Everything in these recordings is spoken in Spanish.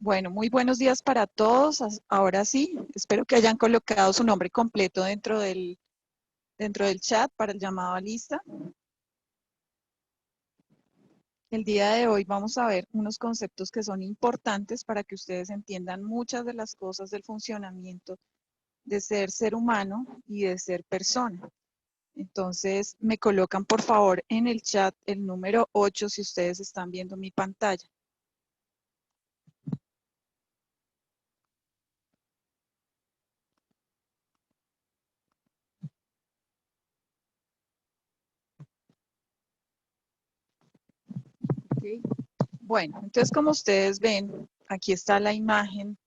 Bueno, muy buenos días para todos. Ahora sí, espero que hayan colocado su nombre completo dentro del chat para el llamado a lista. El día de hoy vamos a ver unos conceptos que son importantes para que ustedes entiendan muchas de las cosas del funcionamiento de ser humano y de ser persona. Entonces, me colocan por favor en el chat el número 8 si ustedes están viendo mi pantalla. ¿Okay? Bueno, entonces como ustedes ven, aquí está la imagen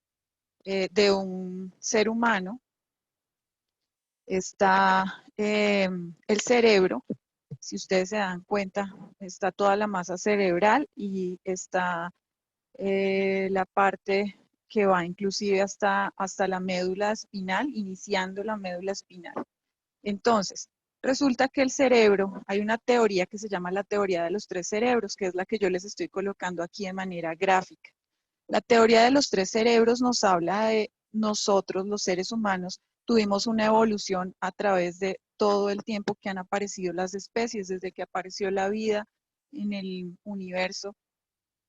de un ser humano. Está el cerebro, si ustedes se dan cuenta, está toda la masa cerebral y está la parte que va inclusive hasta la médula espinal, iniciando la médula espinal. Entonces, resulta que el cerebro, hay una teoría que se llama la teoría de los tres cerebros, que es la que yo les estoy colocando aquí de manera gráfica. La teoría de los tres cerebros nos habla de nosotros, los seres humanos, tuvimos una evolución a través de todo el tiempo que han aparecido las especies, desde que apareció la vida en el universo,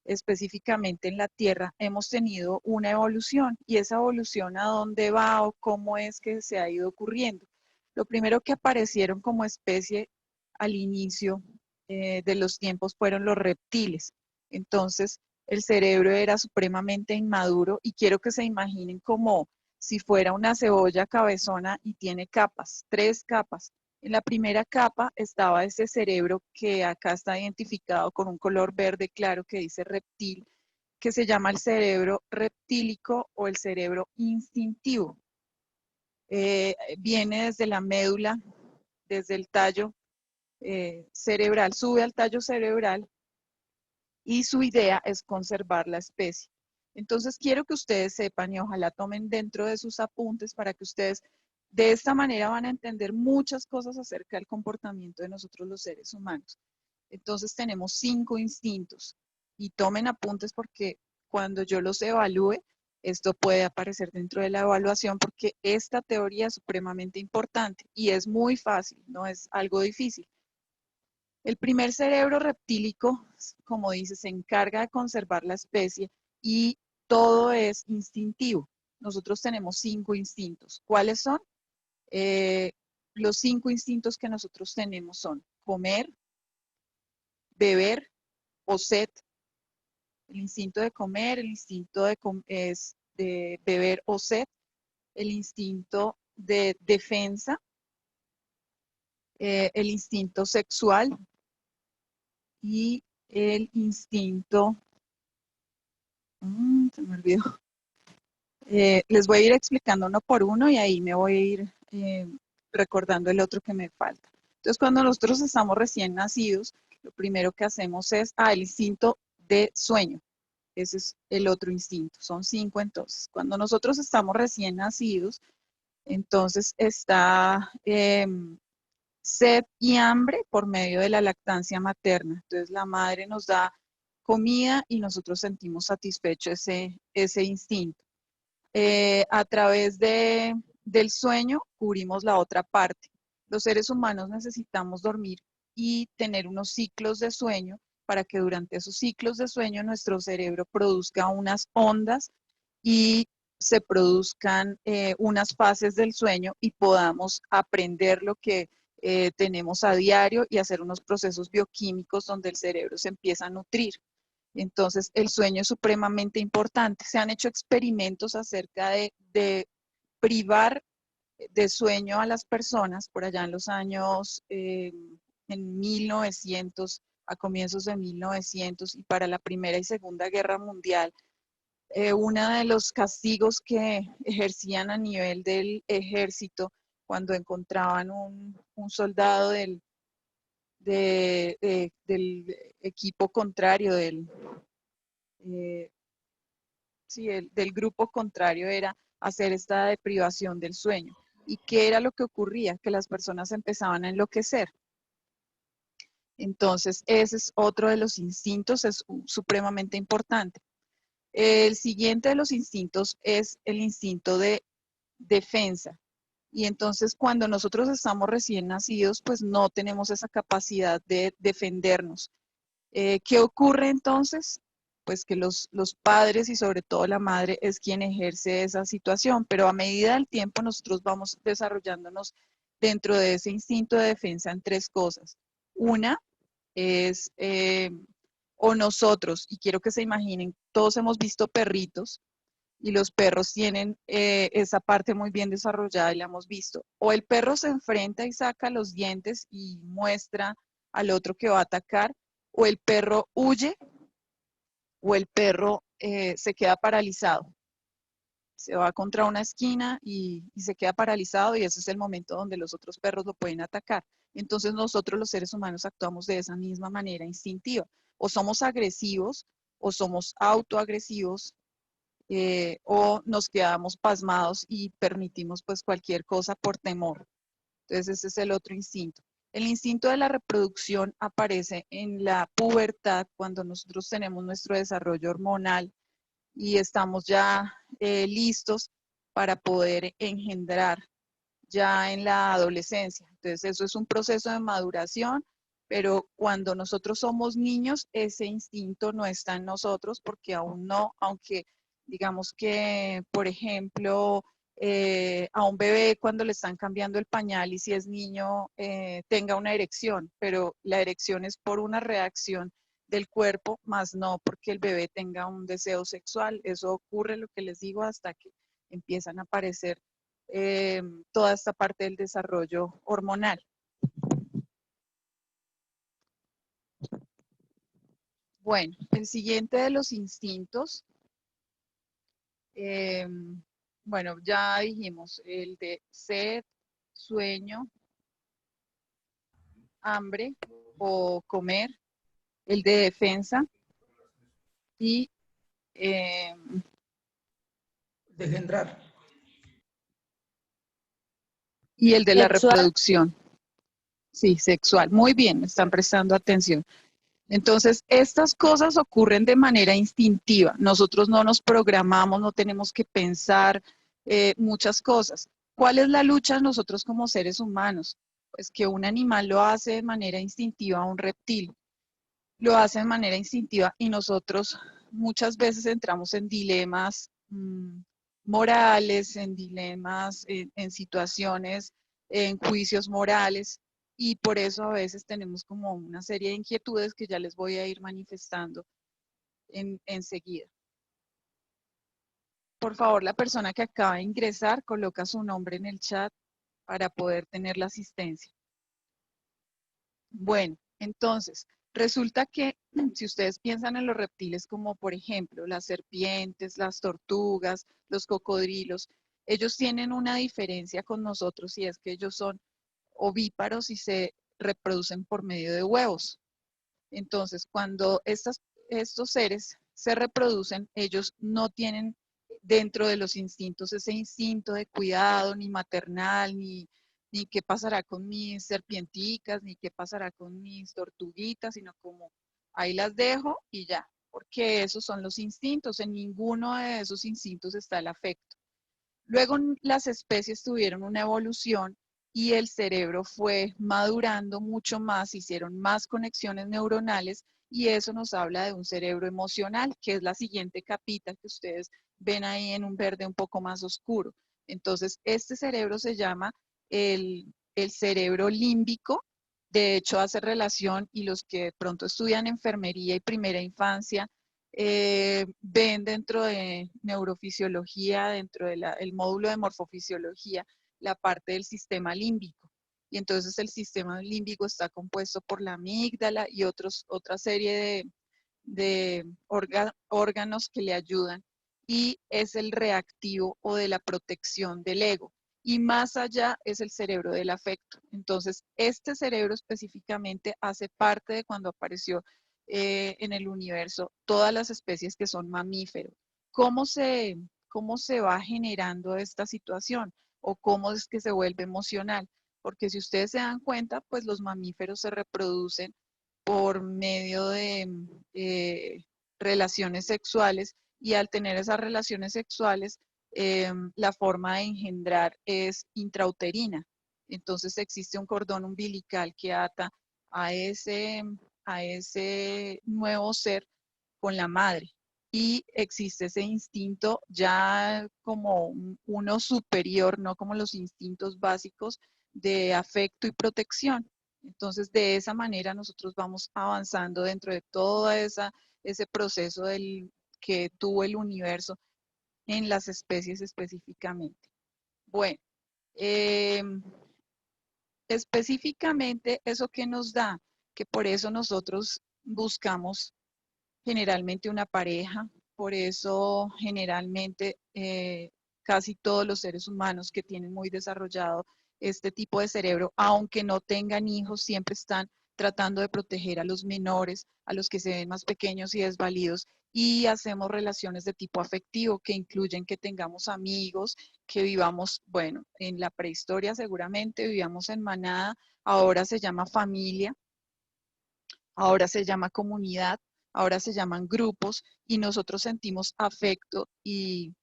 específicamente en la Tierra, hemos tenido una evolución. ¿Y esa evolución a dónde va o cómo es que se ha ido ocurriendo? Lo primero que aparecieron como especie al inicio de los tiempos fueron los reptiles. Entonces, el cerebro era supremamente inmaduro y quiero que se imaginen como si fuera una cebolla cabezona y tiene capas, 3 capas. En la primera capa estaba ese cerebro que acá está identificado con un color verde claro que dice reptil, que se llama el cerebro reptílico o el cerebro instintivo. Viene desde la médula, desde el tallo cerebral, sube al tallo cerebral y su idea es conservar la especie. Entonces quiero que ustedes sepan y ojalá tomen dentro de sus apuntes para que ustedes de esta manera van a entender muchas cosas acerca del comportamiento de nosotros los seres humanos. Entonces tenemos 5 instintos y tomen apuntes porque cuando yo los evalúe, esto puede aparecer dentro de la evaluación porque esta teoría es supremamente importante y es muy fácil, no es algo difícil. El primer cerebro reptílico, como dice, se encarga de conservar la especie y todo es instintivo. Nosotros tenemos 5 instintos. ¿Cuáles son? Los 5 instintos que nosotros tenemos son comer, beber o sed. El instinto de comer, el instinto es de beber o sed, el instinto de defensa, el instinto sexual y el instinto se me olvidó. Les voy a ir explicando uno por uno y ahí me voy a ir recordando el otro que me falta. Entonces, cuando nosotros estamos recién nacidos, lo primero que hacemos es, el instinto de sueño. Ese es el otro instinto. Son 5 entonces. Cuando nosotros estamos recién nacidos, entonces está sed y hambre por medio de la lactancia materna. Entonces, la madre nos da comida y nosotros sentimos satisfecho ese instinto. A través del sueño cubrimos la otra parte. Los seres humanos necesitamos dormir y tener unos ciclos de sueño para que durante esos ciclos de sueño nuestro cerebro produzca unas ondas y se produzcan unas fases del sueño y podamos aprender lo que tenemos a diario y hacer unos procesos bioquímicos donde el cerebro se empieza a nutrir. Entonces, el sueño es supremamente importante. Se han hecho experimentos acerca de privar de sueño a las personas por allá en los años, en 1900, a comienzos de 1900 y para la Primera y Segunda Guerra Mundial. Uno de los castigos que ejercían a nivel del ejército cuando encontraban un soldado del equipo contrario, del grupo contrario era hacer esta deprivación del sueño. ¿Y qué era lo que ocurría? Que las personas empezaban a enloquecer. Entonces, ese es otro de los instintos, es supremamente importante. El siguiente de los instintos es el instinto de defensa. Y entonces cuando nosotros estamos recién nacidos, pues no tenemos esa capacidad de defendernos. ¿Qué ocurre entonces? Pues que los padres y sobre todo la madre es quien ejerce esa situación, pero a medida del tiempo nosotros vamos desarrollándonos dentro de ese instinto de defensa en tres cosas. Una es, o nosotros, y quiero que se imaginen, todos hemos visto perritos y los perros tienen esa parte muy bien desarrollada y la hemos visto. O el perro se enfrenta y saca los dientes y muestra al otro que va a atacar, o el perro huye, o el perro se queda paralizado. Se va contra una esquina y se queda paralizado y ese es el momento donde los otros perros lo pueden atacar. Entonces nosotros los seres humanos actuamos de esa misma manera instintiva. O somos agresivos o somos autoagresivos o nos quedamos pasmados y permitimos pues cualquier cosa por temor. Entonces ese es el otro instinto. El instinto de la reproducción aparece en la pubertad cuando nosotros tenemos nuestro desarrollo hormonal y estamos ya listos para poder engendrar ya en la adolescencia. Entonces eso es un proceso de maduración, pero cuando nosotros somos niños, ese instinto no está en nosotros porque aún no, aunque digamos que, por ejemplo, a un bebé cuando le están cambiando el pañal y si es niño tenga una erección, pero la erección es por una reacción del cuerpo, más no porque el bebé tenga un deseo sexual. Eso ocurre, lo que les digo, hasta que empiezan a aparecer toda esta parte del desarrollo hormonal. Bueno, el siguiente de los instintos, eh, bueno, ya dijimos, el de sed, sueño, hambre o comer, el de defensa y, eh, De engendrar. y el de la Sexual. reproducción. Sí, sexual. Muy bien, me están prestando atención. Entonces, estas cosas ocurren de manera instintiva. Nosotros no nos programamos, no tenemos que pensar muchas cosas. ¿Cuál es la lucha nosotros como seres humanos? Pues que un animal lo hace de manera instintiva, un reptil lo hace de manera instintiva y nosotros muchas veces entramos en dilemas morales, en dilemas, en situaciones, en juicios morales y por eso a veces tenemos como una serie de inquietudes que ya les voy a ir manifestando enseguida. Por favor, la persona que acaba de ingresar coloca su nombre en el chat para poder tener la asistencia. Bueno, entonces, resulta que si ustedes piensan en los reptiles como por ejemplo las serpientes, las tortugas, los cocodrilos, ellos tienen una diferencia con nosotros y es que ellos son ovíparos y se reproducen por medio de huevos. Entonces, cuando estos seres se reproducen, ellos no tienen dentro de los instintos ese instinto de cuidado, ni maternal, ni qué pasará con mis serpienticas, ni qué pasará con mis tortuguitas, sino como ahí las dejo y ya, porque esos son los instintos, en ninguno de esos instintos está el afecto. Luego las especies tuvieron una evolución y el cerebro fue madurando mucho más, hicieron más conexiones neuronales y eso nos habla de un cerebro emocional, que es la siguiente capita que ustedes ven ahí en un verde un poco más oscuro. Entonces, este cerebro se llama el cerebro límbico. De hecho, hace relación y los que de pronto estudian enfermería y primera infancia ven dentro de neurofisiología, dentro del módulo de morfofisiología, la parte del sistema límbico. Y entonces el sistema límbico está compuesto por la amígdala y otra serie de órganos que le ayudan y es el reactivo o de la protección del ego. Y más allá es el cerebro del afecto. Entonces, este cerebro específicamente hace parte de cuando apareció en el universo todas las especies que son mamíferos. ¿Cómo cómo se va generando esta situación? ¿O cómo es que se vuelve emocional? Porque si ustedes se dan cuenta, pues los mamíferos se reproducen por medio de relaciones sexuales y al tener esas relaciones sexuales, la forma de engendrar es intrauterina. Entonces existe un cordón umbilical que ata a ese nuevo ser con la madre. Y existe ese instinto ya como uno superior, no como los instintos básicos de afecto y protección. Entonces, de esa manera nosotros vamos avanzando dentro de todo ese proceso que tuvo el universo en las especies específicamente. Bueno, eh, específicamente eso que nos da, que por eso nosotros buscamos generalmente una pareja, por eso generalmente casi todos los seres humanos que tienen muy desarrollado este tipo de cerebro, aunque no tengan hijos, siempre están tratando de proteger a los menores, a los que se ven más pequeños y desvalidos, y hacemos relaciones de tipo afectivo que incluyen que tengamos amigos, que vivamos, bueno, en la prehistoria seguramente vivíamos en manada, ahora se llama familia, ahora se llama comunidad, ahora se llaman grupos y nosotros sentimos afecto y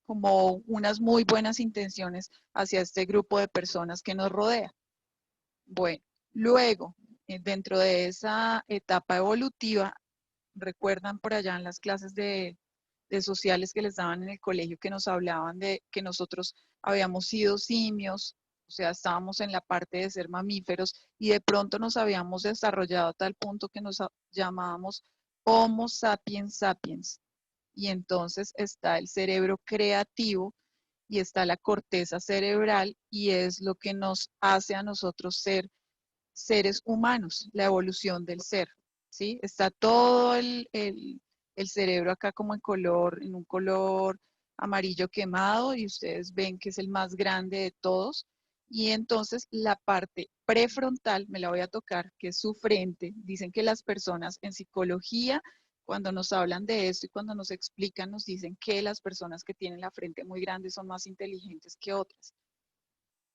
como unas muy buenas intenciones hacia este grupo de personas que nos rodea. Bueno, luego, dentro de esa etapa evolutiva, recuerdan por allá en las clases de sociales que les daban en el colegio que nos hablaban de que nosotros habíamos sido simios, o sea, estábamos en la parte de ser mamíferos y de pronto nos habíamos desarrollado a tal punto que nos llamábamos Homo sapiens sapiens. Y entonces está el cerebro creativo y está la corteza cerebral y es lo que nos hace a nosotros ser seres humanos, la evolución del ser, ¿sí? Está todo el cerebro acá como en un color amarillo quemado y ustedes ven que es el más grande de todos. Y entonces la parte prefrontal, me la voy a tocar, que es su frente. Dicen que las personas en psicología, cuando nos hablan de esto y cuando nos explican, nos dicen que las personas que tienen la frente muy grande son más inteligentes que otras.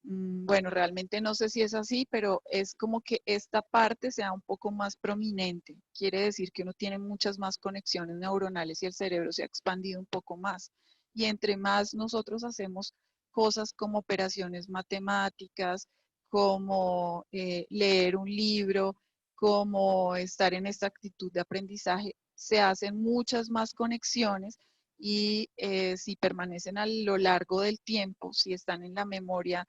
Bueno, realmente no sé si es así, pero es como que esta parte sea un poco más prominente. Quiere decir que uno tiene muchas más conexiones neuronales y el cerebro se ha expandido un poco más. Y entre más nosotros hacemos cosas como operaciones matemáticas, como leer un libro, como estar en esta actitud de aprendizaje, se hacen muchas más conexiones y si permanecen a lo largo del tiempo, si están en la memoria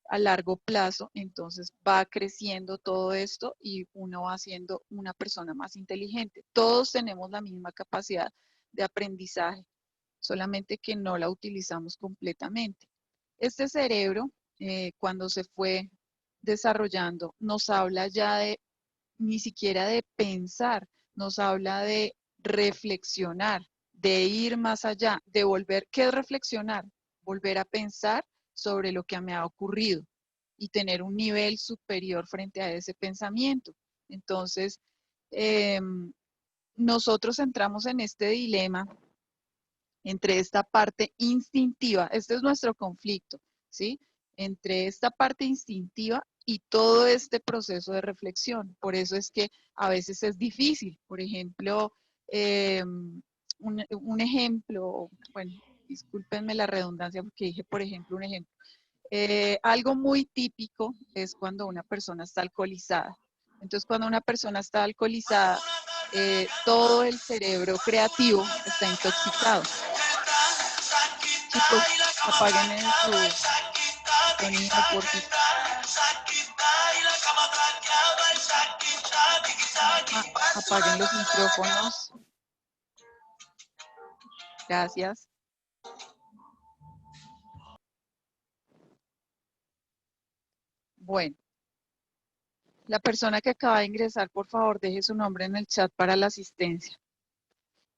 a largo plazo, entonces va creciendo todo esto y uno va siendo una persona más inteligente. Todos tenemos la misma capacidad de aprendizaje, solamente que no la utilizamos completamente. Este cerebro, cuando se fue desarrollando, nos habla ya de ni siquiera de pensar, nos habla de reflexionar, de ir más allá, de volver, ¿qué es reflexionar? Volver a pensar sobre lo que me ha ocurrido y tener un nivel superior frente a ese pensamiento. Entonces, eh, nosotros entramos en este dilema entre esta parte instintiva, este es nuestro conflicto, ¿sí? Entre esta parte instintiva y todo este proceso de reflexión. Por eso es que a veces es difícil. Por ejemplo, un ejemplo, bueno, discúlpenme la redundancia porque dije, por ejemplo, un ejemplo. Algo muy típico es cuando una persona está alcoholizada. Entonces, cuando una persona está alcoholizada, todo el cerebro creativo está intoxicado. Chicos, apaguen su sonido, porfis. Apaguen los micrófonos. Gracias. Bueno, la persona que acaba de ingresar, por favor, deje su nombre en el chat para la asistencia.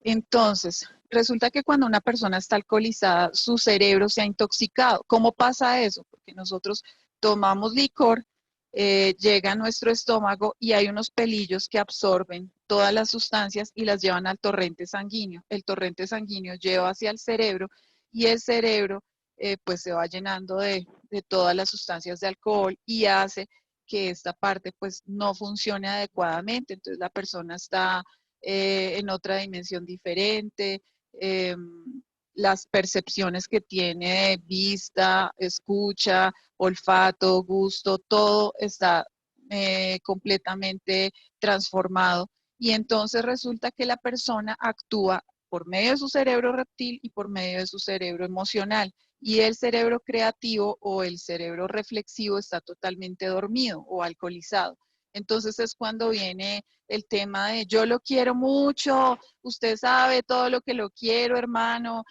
Entonces, resulta que cuando una persona está alcoholizada, su cerebro se ha intoxicado. ¿Cómo pasa eso? Porque nosotros tomamos licor, llega a nuestro estómago y hay unos pelillos que absorben todas las sustancias y las llevan al torrente sanguíneo. El torrente sanguíneo lleva hacia el cerebro y el cerebro pues se va llenando de todas las sustancias de alcohol y hace que esta parte pues no funcione adecuadamente. Entonces la persona está en otra dimensión diferente, las percepciones que tiene de vista, escucha, olfato, gusto, todo está completamente transformado. Y entonces resulta que la persona actúa por medio de su cerebro reptil y por medio de su cerebro emocional. Y el cerebro creativo o el cerebro reflexivo está totalmente dormido o alcoholizado. Entonces es cuando viene el tema de yo lo quiero mucho, usted sabe todo lo que lo quiero, hermano,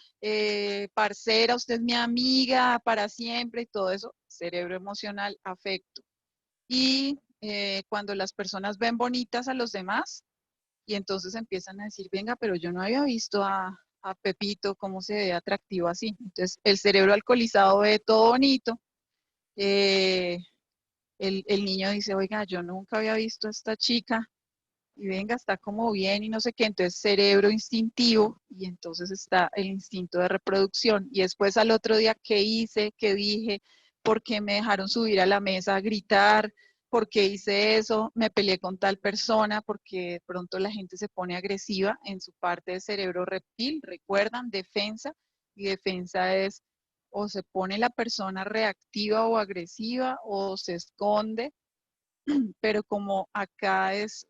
parcera, usted es mi amiga para siempre y todo eso, cerebro emocional, afecto. Y cuando las personas ven bonitas a los demás y entonces empiezan a decir, venga, pero yo no había visto a Pepito cómo se ve atractivo así. Entonces el cerebro alcoholizado ve todo bonito. El niño dice, oiga, yo nunca había visto a esta chica y venga, está como bien y no sé qué, entonces cerebro instintivo y entonces está el instinto de reproducción y después al otro día, ¿qué hice? ¿Qué dije? ¿Por qué me dejaron subir a la mesa a gritar? ¿Por qué hice eso? Me peleé con tal persona porque de pronto la gente se pone agresiva en su parte de cerebro reptil, recuerdan, defensa, y defensa es o se pone la persona reactiva o agresiva o se esconde, pero como acá es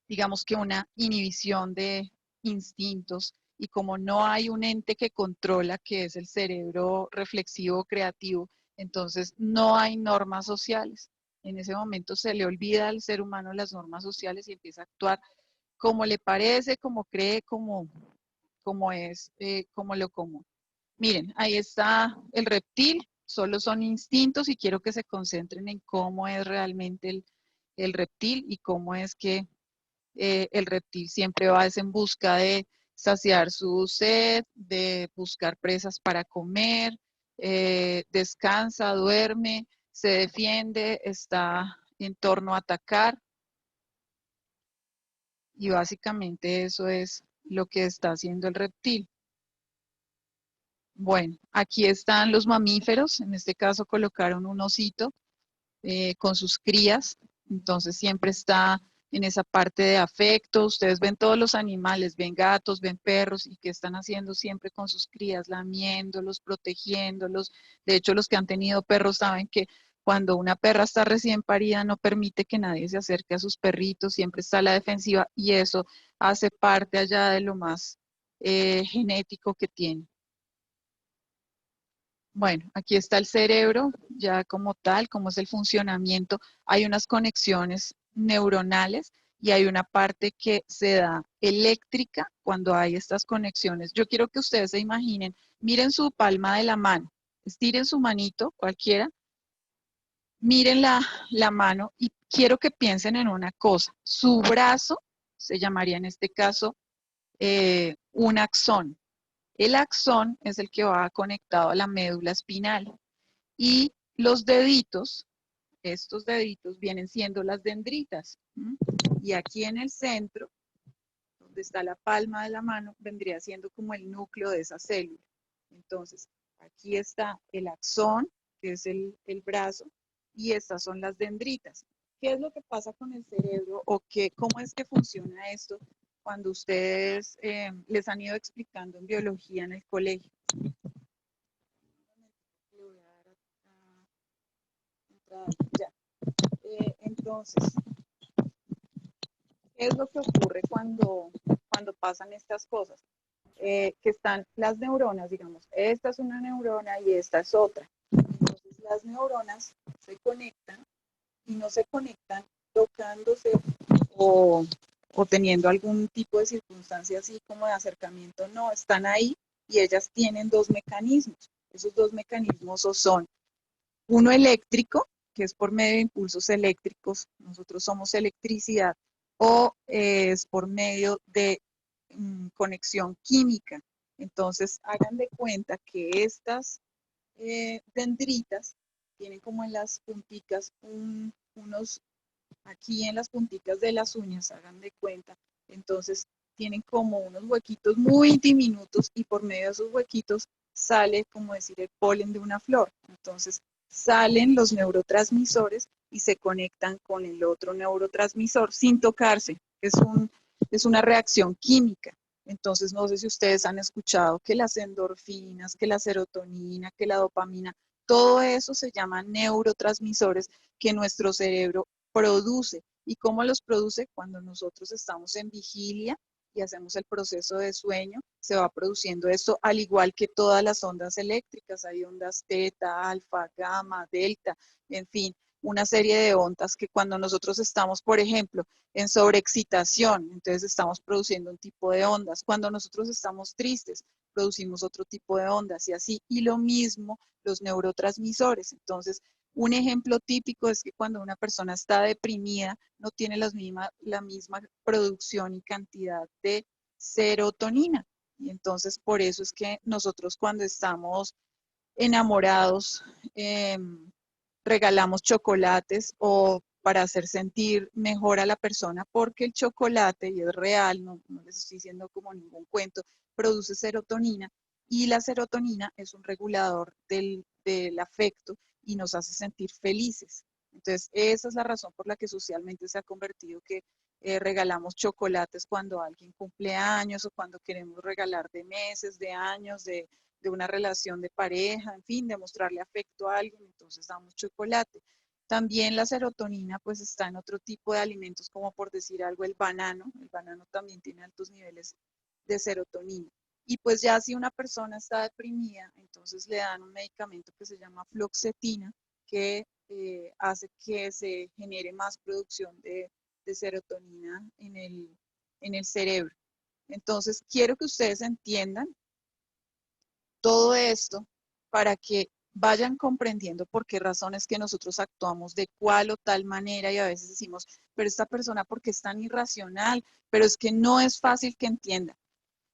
digamos que una inhibición de instintos y como no hay un ente que controla, que es el cerebro reflexivo creativo, entonces no hay normas sociales. En ese momento se le olvida al ser humano las normas sociales y empieza a actuar como le parece, como cree, como es, como lo común. Miren, ahí está el reptil, solo son instintos y quiero que se concentren en cómo es realmente el reptil y cómo es que el reptil siempre va en busca de saciar su sed, de buscar presas para comer, descansa, duerme, se defiende, está en torno a atacar y básicamente eso es lo que está haciendo el reptil. Bueno, aquí están los mamíferos, en este caso colocaron un osito con sus crías, entonces siempre está en esa parte de afecto. Ustedes ven todos los animales, ven gatos, ven perros, y qué están haciendo siempre con sus crías, lamiéndolos, protegiéndolos. De hecho, los que han tenido perros saben que cuando una perra está recién parida no permite que nadie se acerque a sus perritos, siempre está a la defensiva y eso hace parte allá de lo más genético que tiene. Bueno, aquí está el cerebro, ya como tal, cómo es el funcionamiento. Hay unas conexiones neuronales y hay una parte que se da eléctrica cuando hay estas conexiones. Yo quiero que ustedes se imaginen, miren su palma de la mano, estiren su manito, cualquiera, miren la mano y quiero que piensen en una cosa. Su brazo se llamaría en este caso un axón. El axón es el que va conectado a la médula espinal y los deditos, estos deditos vienen siendo las dendritas. Y aquí en el centro, donde está la palma de la mano, vendría siendo como el núcleo de esa célula. Entonces, aquí está el axón, que es el brazo, y estas son las dendritas. ¿Qué es lo que pasa con el cerebro o cómo es que funciona esto cuando ustedes les han ido explicando en biología en el colegio? Ya. Entonces, ¿qué es lo que ocurre cuando pasan estas cosas? Que están las neuronas, digamos, esta es una neurona y esta es otra. Entonces, las neuronas se conectan y no se conectan tocándose o, o teniendo algún tipo de circunstancia así como de acercamiento, no, están ahí y ellas tienen dos mecanismos. Esos dos mecanismos son uno eléctrico, que es por medio de impulsos eléctricos, nosotros somos electricidad, o es por medio de conexión química. Entonces, hagan de cuenta que estas dendritas tienen como en las punticas unos, aquí en las punticas de las uñas, hagan de cuenta. Entonces, tienen como unos huequitos muy diminutos y por medio de esos huequitos sale, como decir, el polen de una flor. Entonces, salen los neurotransmisores y se conectan con el otro neurotransmisor sin tocarse. es una reacción química. Entonces, no sé si ustedes han escuchado que las endorfinas, que la serotonina, que la dopamina, todo eso se llaman neurotransmisores que nuestro cerebro produce. ¿Y cómo los produce? Cuando nosotros estamos en vigilia y hacemos el proceso de sueño, se va produciendo esto, al igual que todas las ondas eléctricas. Hay ondas teta, alfa, gamma, delta, en fin, una serie de ondas que cuando nosotros estamos, por ejemplo, en sobreexcitación, entonces estamos produciendo un tipo de ondas. Cuando nosotros estamos tristes, producimos otro tipo de ondas y así. Y lo mismo los neurotransmisores. Entonces, un ejemplo típico es que cuando una persona está deprimida, no tiene la misma producción y cantidad de serotonina. Y entonces, por eso es que nosotros cuando estamos enamorados, eh, regalamos chocolates o para hacer sentir mejor a la persona, porque el chocolate, y es real, no les estoy diciendo como ningún cuento, produce serotonina y la serotonina es un regulador del afecto y nos hace sentir felices. Entonces, esa es la razón por la que socialmente se ha convertido que regalamos chocolates cuando alguien cumple años o cuando queremos regalar de meses, de años, de una relación de pareja, en fin, de mostrarle afecto a alguien, entonces damos chocolate. También la serotonina pues está en otro tipo de alimentos, como por decir algo, el banano también tiene altos niveles de serotonina. Y pues ya si una persona está deprimida, entonces le dan un medicamento que se llama fluoxetina, que hace que se genere más producción de serotonina en el cerebro. Entonces, quiero que ustedes entiendan todo esto para que vayan comprendiendo por qué razones que nosotros actuamos de cual o tal manera y a veces decimos, pero esta persona, ¿por qué es tan irracional? Pero es que no es fácil que entienda.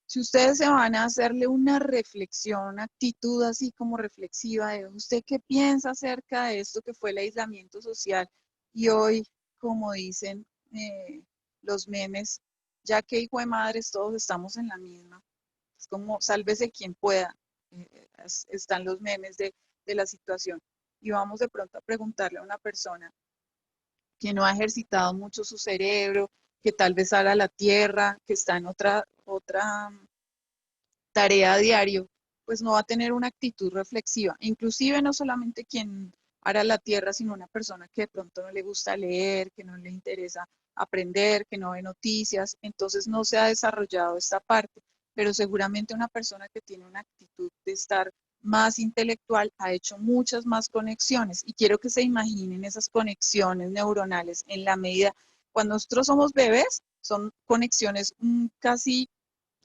Si ustedes se van a hacerle una reflexión, una actitud así como reflexiva de usted qué piensa acerca de esto que fue el aislamiento social y hoy, como dicen los memes, ya que hijo de madres todos estamos en la misma, es como sálvese quien pueda, están los memes de la situación y vamos de pronto a preguntarle a una persona que no ha ejercitado mucho su cerebro, que tal vez haga la tierra, que está en otra tarea a diario, pues no va a tener una actitud reflexiva. Inclusive no solamente quien hará la tierra, sino una persona que de pronto no le gusta leer, que no le interesa aprender, que no ve noticias, entonces no se ha desarrollado esta parte, pero seguramente una persona que tiene una actitud de estar más intelectual ha hecho muchas más conexiones y quiero que se imaginen esas conexiones neuronales en la medida, cuando nosotros somos bebés, son conexiones casi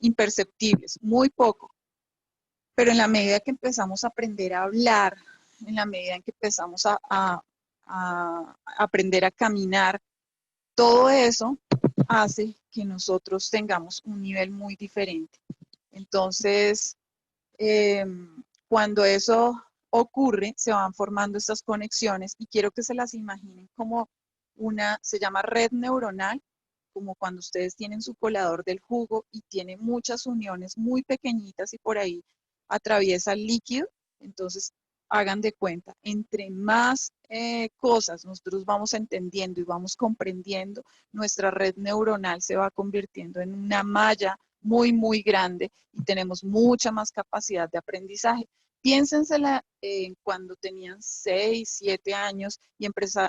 imperceptibles, muy poco, pero en la medida que empezamos a aprender a hablar, en la medida en que empezamos a aprender a caminar, todo eso hace que nosotros tengamos un nivel muy diferente. Entonces, eh, cuando eso ocurre, se van formando estas conexiones y quiero que se las imaginen como se llama red neuronal, como cuando ustedes tienen su colador del jugo y tiene muchas uniones muy pequeñitas y por ahí atraviesa el líquido, entonces hagan de cuenta, entre más cosas nosotros vamos entendiendo y vamos comprendiendo, nuestra red neuronal se va convirtiendo en una malla muy, muy grande y tenemos mucha más capacidad de aprendizaje. Piénsensela cuando tenían 6, 7 años y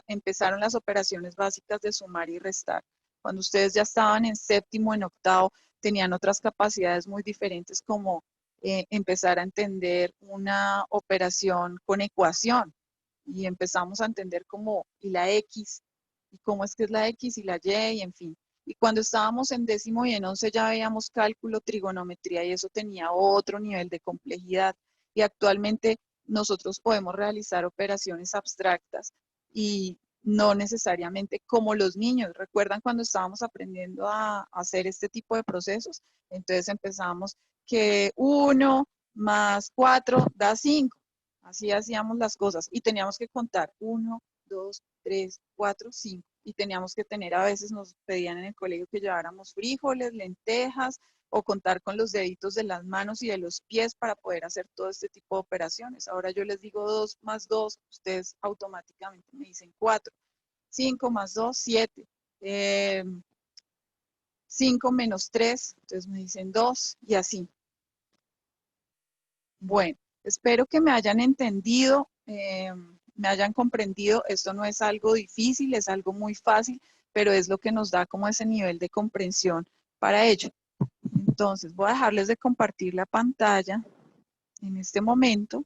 empezaron las operaciones básicas de sumar y restar. Cuando ustedes ya estaban en séptimo, en octavo, tenían otras capacidades muy diferentes como empezar a entender una operación con ecuación y empezamos a entender cómo y la X y cómo es que es la X y la Y y en fin. Y cuando estábamos en décimo y en 11 ya veíamos cálculo, trigonometría y eso tenía otro nivel de complejidad. Y actualmente nosotros podemos realizar operaciones abstractas y no necesariamente como los niños. ¿Recuerdan cuando estábamos aprendiendo a hacer este tipo de procesos? Entonces empezamos que 1 más 4 da 5. Así hacíamos las cosas y teníamos que contar 1, 2, 3, 4, 5. Y teníamos que tener, a veces nos pedían en el colegio que lleváramos frijoles, lentejas o contar con los deditos de las manos y de los pies para poder hacer todo este tipo de operaciones. Ahora yo les digo 2 más 2, ustedes automáticamente me dicen 4. 5 más 2, 7. 5 menos 3, entonces me dicen 2 y así. Bueno, espero que me hayan entendido, me hayan comprendido. Esto no es algo difícil, es algo muy fácil, pero es lo que nos da como ese nivel de comprensión para ello. Entonces, voy a dejarles de compartir la pantalla en este momento.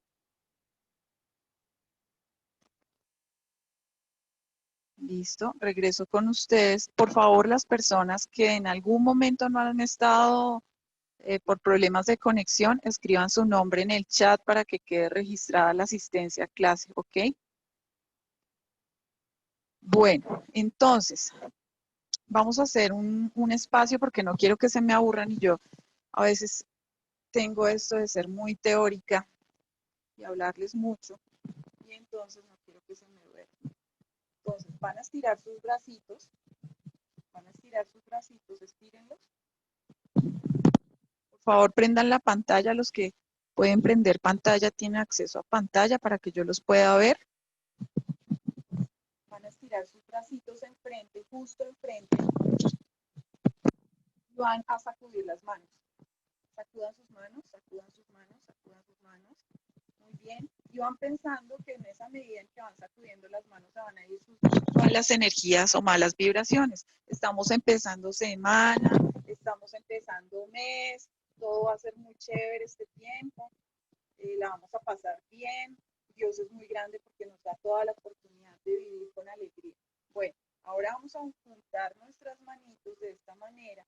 Listo, regreso con ustedes. Por favor, las personas que en algún momento no han estado por problemas de conexión, escriban su nombre en el chat para que quede registrada la asistencia a clase, ¿ok? Bueno, entonces, vamos a hacer un espacio porque no quiero que se me aburran y yo a veces tengo esto de ser muy teórica y hablarles mucho y entonces no quiero que se me duerman. Entonces, van a estirar sus bracitos, estírenlos. Por favor, prendan la pantalla. Los que pueden prender pantalla tienen acceso a pantalla para que yo los pueda ver. Van a estirar sus bracitos enfrente, justo enfrente. Van a sacudir las manos. Sacudan sus manos, sacudan sus manos, sacudan sus manos. Muy bien. Y van pensando que en esa medida en que van sacudiendo las manos se van a ir sus malas energías o malas vibraciones. Estamos empezando semana, estamos empezando mes, todo va a ser muy chévere este tiempo, la vamos a pasar bien. Dios es muy grande porque nos da toda la oportunidad de vivir con alegría. Bueno, ahora vamos a juntar nuestras manitos de esta manera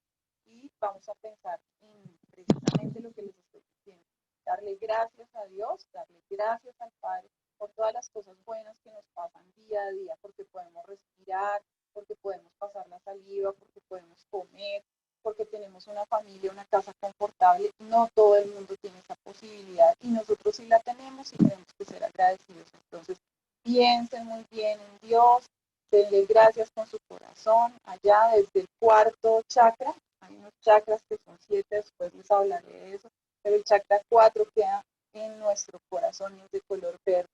y vamos a pensar en precisamente lo que les estoy diciendo. Darle gracias a Dios, darle gracias al Padre por todas las cosas buenas que nos pasan día a día, porque podemos respirar, porque podemos pasar la saliva, porque podemos comer, porque tenemos una familia, una casa confortable. No todo el mundo tiene esa posibilidad y nosotros sí la tenemos y tenemos que ser agradecidos. Entonces, piensen muy bien en Dios, denle gracias con su corazón, allá desde el cuarto chakra. Hay unos chakras que son 7, después les hablaré de eso, pero el chakra 4 queda en nuestro corazón y es de color verde.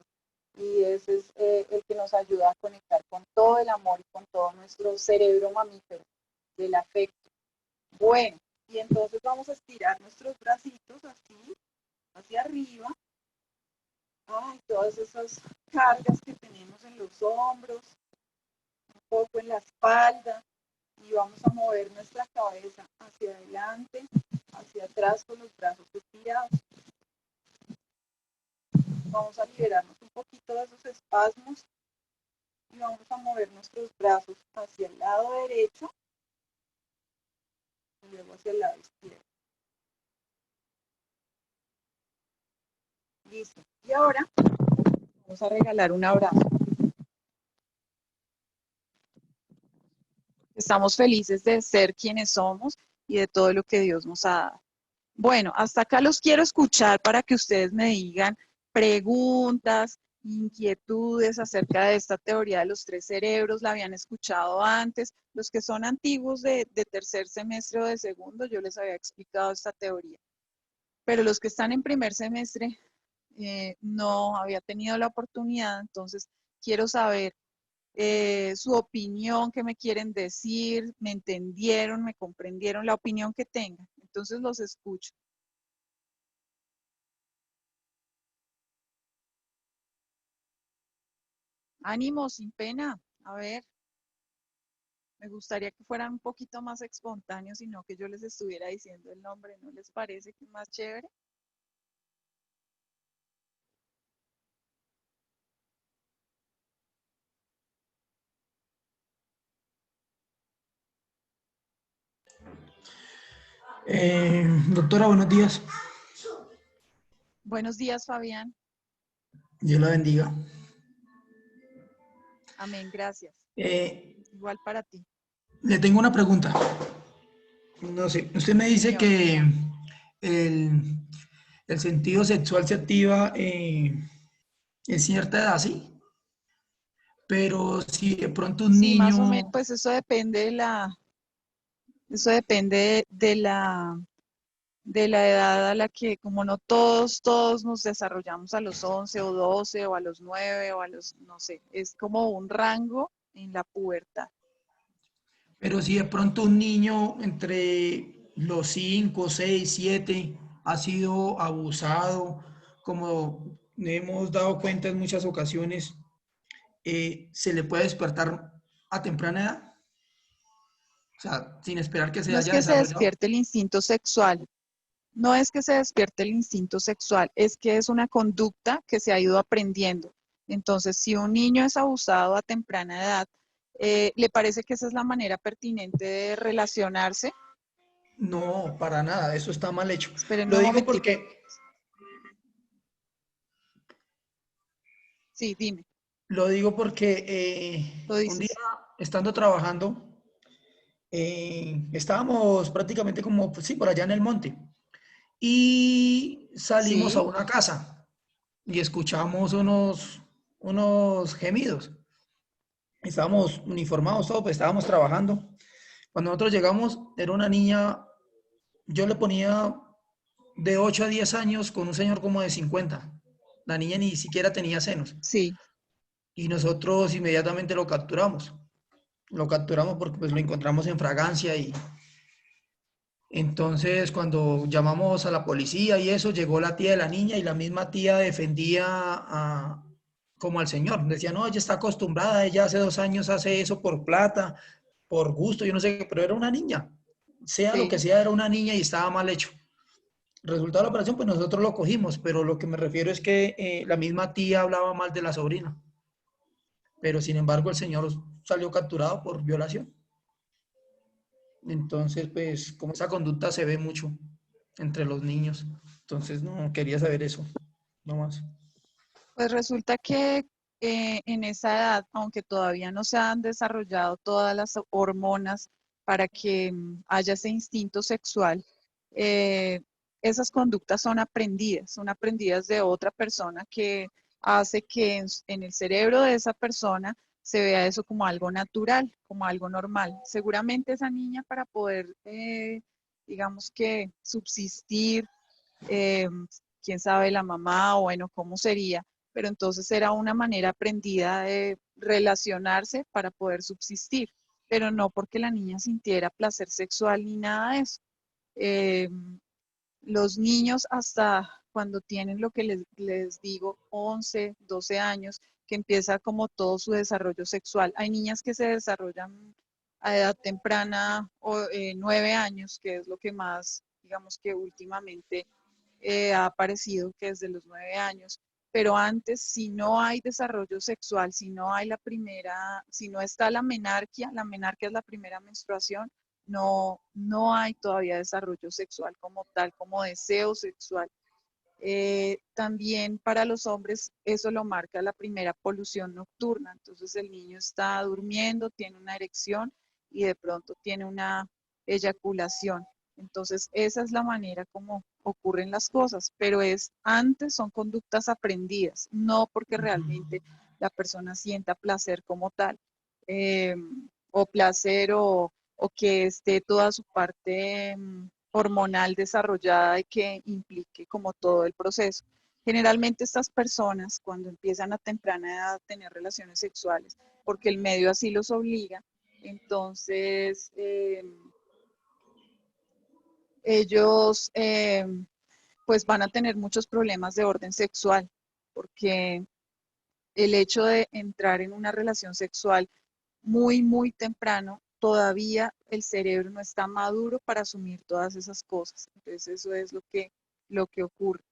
Y ese es el que nos ayuda a conectar con todo el amor y con todo nuestro cerebro mamífero del afecto. Bueno, y entonces vamos a estirar nuestros bracitos así, hacia arriba. Ay, todas esas cargas que tenemos en los hombros, un poco en la espalda. Y vamos a mover nuestra cabeza hacia adelante, hacia atrás con los brazos estirados. Vamos a liberarnos un poquito de esos espasmos y vamos a mover nuestros brazos hacia el lado derecho y luego hacia el lado izquierdo. Listo. Y ahora vamos a regalar un abrazo. Estamos felices de ser quienes somos y de todo lo que Dios nos ha dado. Bueno, hasta acá los quiero escuchar para que ustedes me digan preguntas, inquietudes acerca de esta teoría de los 3 cerebros. ¿La habían escuchado antes? Los que son antiguos de tercer semestre o de segundo, yo les había explicado esta teoría. Pero los que están en primer semestre no había tenido la oportunidad, entonces quiero saber su opinión, qué me quieren decir, me entendieron, me comprendieron, la opinión que tengan. Entonces los escucho. Ánimo, sin pena. A ver, me gustaría que fueran un poquito más espontáneos y no que yo les estuviera diciendo el nombre. ¿No les parece que es más chévere? Doctora, buenos días. Buenos días, Fabián. Dios la bendiga. Amén, gracias. Igual para ti. Le tengo una pregunta. No sé, usted me Sí, dice señor. que el, el sentido sexual se activa en cierta edad, ¿sí? Pero si de pronto un Sí, más o menos, niño, pues eso depende de la edad a la que, como no todos nos desarrollamos a los 11 o 12 o a los 9 o a los, no sé, es como un rango en la pubertad. Pero si de pronto un niño entre los 5, 6, 7 ha sido abusado, como hemos dado cuenta en muchas ocasiones, se le puede despertar a temprana edad, o sea, sin esperar que se No es haya que se desarrollado. despierte el instinto sexual, no es que se despierte el instinto sexual, es que es una conducta que se ha ido aprendiendo. Entonces, si un niño es abusado a temprana edad, ¿le parece que esa es la manera pertinente de relacionarse? No, para nada, eso está mal hecho. Espérenme Lo un digo momentico. porque, Sí, dime, lo digo porque lo un día dices. estando trabajando, estábamos prácticamente como, pues sí, por allá en el monte. Y salimos a Sí, una casa y escuchamos unos gemidos. Estábamos uniformados, todos, pues estábamos trabajando. Cuando nosotros llegamos, era una niña, yo le ponía de 8 a 10 años con un señor como de 50. La niña ni siquiera tenía senos. sí, Y nosotros inmediatamente lo capturamos. Lo capturamos porque pues lo encontramos en fragancia y entonces cuando llamamos a la policía y eso, llegó la tía de la niña y la misma tía defendía como al señor. Decía, no, ella está acostumbrada, ella hace 2 años hace eso por plata, por gusto, yo no sé qué, pero era una niña. Sea lo que sí. sea, era una niña y estaba mal hecho. Resultado de la operación, pues nosotros lo cogimos, pero lo que me refiero es que la misma tía hablaba mal de la sobrina, pero sin embargo el señor salió capturado por violación. Entonces, pues, como esa conducta se ve mucho entre los niños. Entonces, no, quería saber eso, no más. Pues resulta que en esa edad, aunque todavía no se han desarrollado todas las hormonas para que haya ese instinto sexual, eh, esas conductas son aprendidas de otra persona que hace que en el cerebro de esa persona se vea eso como algo natural, como algo normal. Seguramente esa niña para poder, digamos que subsistir, eh, quién sabe la mamá o bueno, cómo sería, pero entonces era una manera aprendida de relacionarse para poder subsistir, pero no porque la niña sintiera placer sexual ni nada de eso. Eh, los niños hasta cuando tienen lo que les digo, 11, 12 años, que empieza como todo su desarrollo sexual. Hay niñas que se desarrollan a edad temprana, o 9 años, que es lo que más, digamos que últimamente ha aparecido, que es de los 9 años, pero antes, si no hay desarrollo sexual, si no hay la primera, si no está la menarquia es la primera menstruación, no hay todavía desarrollo sexual como tal, como deseo sexual. También para los hombres eso lo marca la primera polución nocturna, entonces el niño está durmiendo, tiene una erección y de pronto tiene una eyaculación. Entonces esa es la manera como ocurren las cosas, pero es antes son conductas aprendidas, no porque realmente la persona sienta placer como tal, eh, o placer o que esté toda su parte hormonal desarrollada y que implique como todo el proceso. Generalmente estas personas cuando empiezan a temprana edad a tener relaciones sexuales, porque el medio así los obliga, entonces ellos pues van a tener muchos problemas de orden sexual, porque el hecho de entrar en una relación sexual muy temprano, todavía el cerebro no está maduro para asumir todas esas cosas. Entonces eso es lo que ocurre.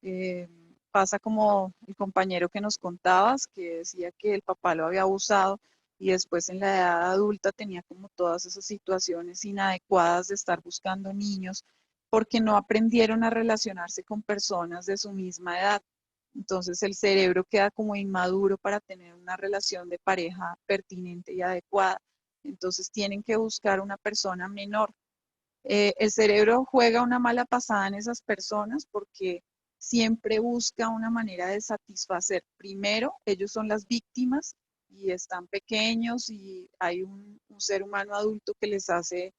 Eh, pasa como el compañero que nos contabas, que decía que el papá lo había abusado y después en la edad adulta tenía como todas esas situaciones inadecuadas de estar buscando niños porque no aprendieron a relacionarse con personas de su misma edad. Entonces el cerebro queda como inmaduro para tener una relación de pareja pertinente y adecuada. Entonces tienen que buscar una persona menor. El cerebro juega una mala pasada en esas personas porque siempre busca una manera de satisfacer. Primero, ellos son las víctimas y están pequeños y hay un ser humano adulto que les hace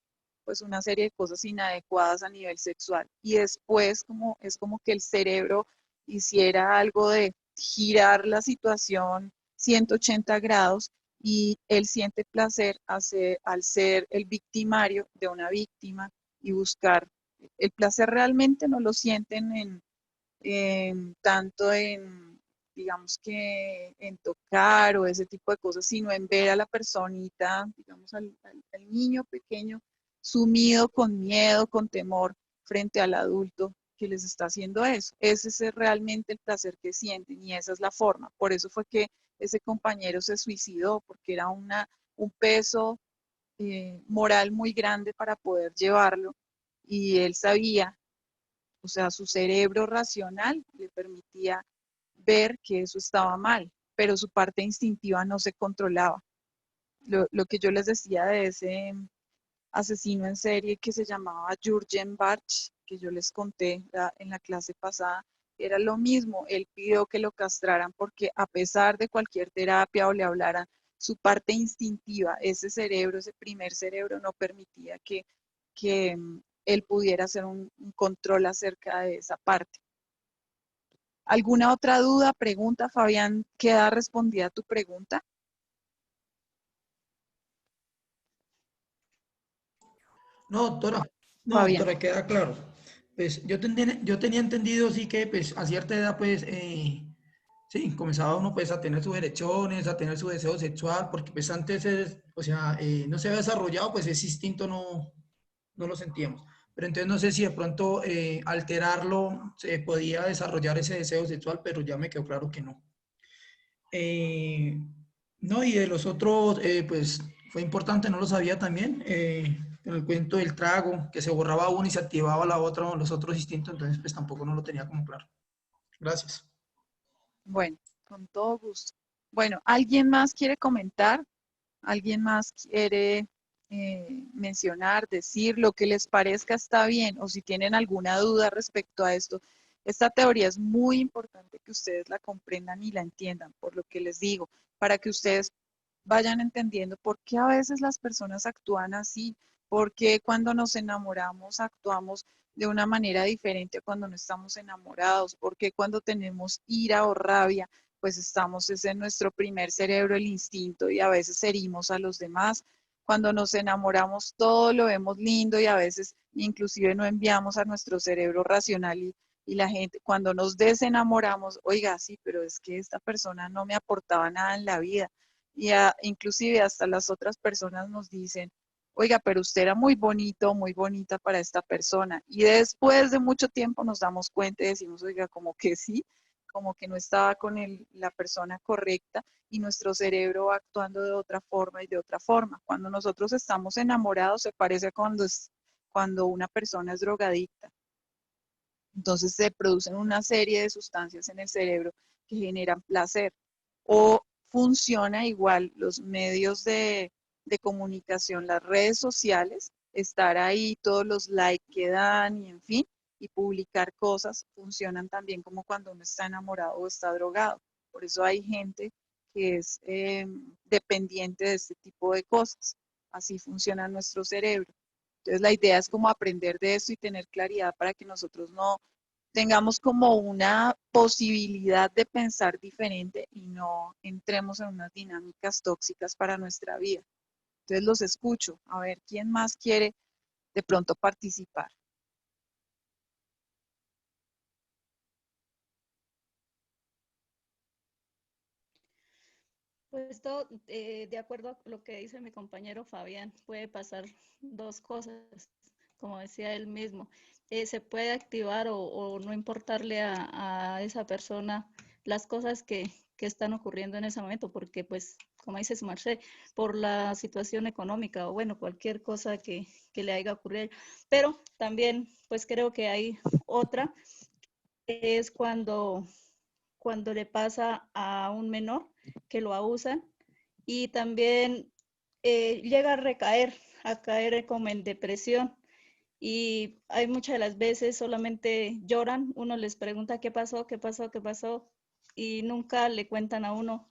pues una serie de cosas inadecuadas a nivel sexual. Y después como, es como que el cerebro hiciera algo de girar la situación 180 grados y él siente placer al ser el victimario de una víctima y buscar. El placer realmente no lo sienten tanto en, digamos que en tocar o ese tipo de cosas, sino en ver a la personita, digamos al niño pequeño, sumido con miedo, con temor frente al adulto que les está haciendo eso. Ese es realmente el placer que sienten y esa es la forma. Por eso fue que ese compañero se suicidó, porque era un peso moral muy grande para poder llevarlo y él sabía, o sea, su cerebro racional le permitía ver que eso estaba mal, pero su parte instintiva no se controlaba. Lo que yo les decía de ese asesino en serie que se llamaba Jürgen Bartsch, que yo les conté en la clase pasada, era lo mismo. Él pidió que lo castraran porque a pesar de cualquier terapia o le hablaran, su parte instintiva, ese cerebro, ese primer cerebro, no permitía que él pudiera hacer un control acerca de esa parte. ¿Alguna otra duda, pregunta, Fabián? ¿Queda respondida tu pregunta? No, doctora, no, Fabián. doctora, queda claro. Pues yo tenía entendido, sí, que pues a cierta edad, pues, sí, comenzaba uno pues a tener sus erecciones, a tener su deseo sexual, porque pues antes, o sea, no se había desarrollado, pues ese instinto no lo sentíamos. Pero entonces no sé si de pronto alterarlo se podía desarrollar ese deseo sexual, pero ya me quedó claro que no. Eh, no, y de los otros, pues fue importante, no lo sabía también, en el cuento del trago, que se borraba uno y se activaba la otra, los otros instintos, entonces pues tampoco no lo tenía como claro. Gracias. Bueno, con todo gusto. Bueno, ¿alguien más quiere comentar? ¿Alguien más quiere mencionar, decir lo que les parezca está bien? O si tienen alguna duda respecto a esto. Esta teoría es muy importante que ustedes la comprendan y la entiendan, por lo que les digo, para que ustedes vayan entendiendo por qué a veces las personas actúan así, por qué cuando nos enamoramos actuamos de una manera diferente a cuando no estamos enamorados, por qué cuando tenemos ira o rabia, pues estamos, es en nuestro primer cerebro el instinto y a veces herimos a los demás. Cuando nos enamoramos todo lo vemos lindo y a veces inclusive no enviamos a nuestro cerebro racional y la gente, cuando nos desenamoramos, oiga, sí, pero es que esta persona no me aportaba nada en la vida y inclusive hasta las otras personas nos dicen, oiga, pero usted era muy bonito, muy bonita para esta persona. Y después de mucho tiempo nos damos cuenta y decimos, oiga, como que sí, como que no estaba con la persona correcta y nuestro cerebro va actuando de otra forma y de otra forma. Cuando nosotros estamos enamorados se parece a cuando una persona es drogadicta. Entonces se producen una serie de sustancias en el cerebro que generan placer. O funciona igual los medios de comunicación, las redes sociales, estar ahí, todos los likes que dan y en fin, y publicar cosas, funcionan también como cuando uno está enamorado o está drogado. Por eso hay gente que es dependiente de este tipo de cosas. Así funciona nuestro cerebro. Entonces la idea es como aprender de eso y tener claridad para que nosotros no tengamos como una posibilidad de pensar diferente y no entremos en unas dinámicas tóxicas para nuestra vida. Entonces los escucho. A ver, ¿quién más quiere de pronto participar? Pues todo, de acuerdo a lo que dice mi compañero Fabián, puede pasar dos cosas, como decía él mismo. Se puede activar o no importarle a esa persona las cosas que están ocurriendo en ese momento, porque pues, como dice su merced, por la situación económica o bueno, cualquier cosa que le haya ocurrido. Pero también, pues creo que hay otra, que es cuando le pasa a un menor que lo abusan y también llega a caer como en depresión y hay muchas de las veces solamente lloran, uno les pregunta qué pasó, qué pasó, qué pasó y nunca le cuentan a uno,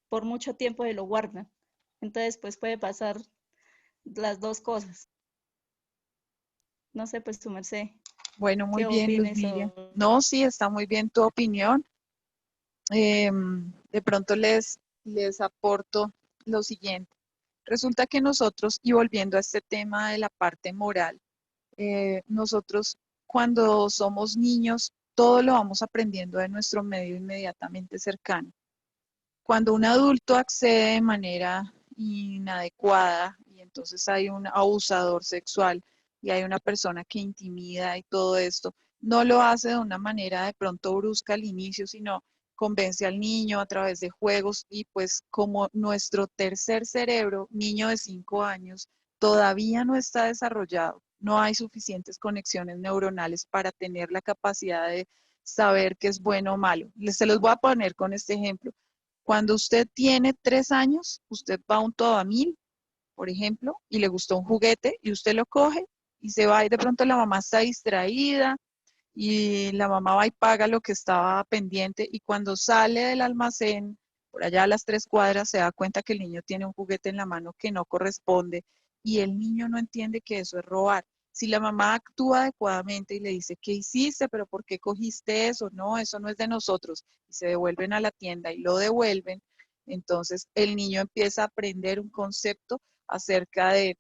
por mucho tiempo se lo guardan. Entonces, pues puede pasar las dos cosas. No sé, pues tu merced, Bueno, muy ¿qué bien, Luz opines? Miriam. No, sí, está muy bien tu opinión. De pronto les aporto. lo siguiente. Resulta que nosotros, y volviendo a este tema de la parte moral, nosotros cuando somos niños, todo lo vamos aprendiendo de nuestro medio inmediatamente cercano. Cuando un adulto accede de manera inadecuada y entonces hay un abusador sexual y hay una persona que intimida y todo esto, no lo hace de una manera de pronto brusca al inicio, sino convence al niño a través de juegos y pues como nuestro tercer cerebro, niño de 5 años, todavía no está desarrollado, no hay suficientes conexiones neuronales para tener la capacidad de saber qué es bueno o malo. Se los voy a poner con este ejemplo. Cuando usted tiene 3 años, usted va a un Todamil, por ejemplo, y le gustó un juguete y usted lo coge y se va y de pronto la mamá está distraída y la mamá va y paga lo que estaba pendiente y cuando sale del almacén, por allá a las 3 cuadras, se da cuenta que el niño tiene un juguete en la mano que no corresponde y el niño no entiende que eso es robar. Si la mamá actúa adecuadamente y le dice, ¿qué hiciste? ¿Pero por qué cogiste eso? No, eso no es de nosotros. Y se devuelven a la tienda y lo devuelven. Entonces el niño empieza a aprender un concepto acerca de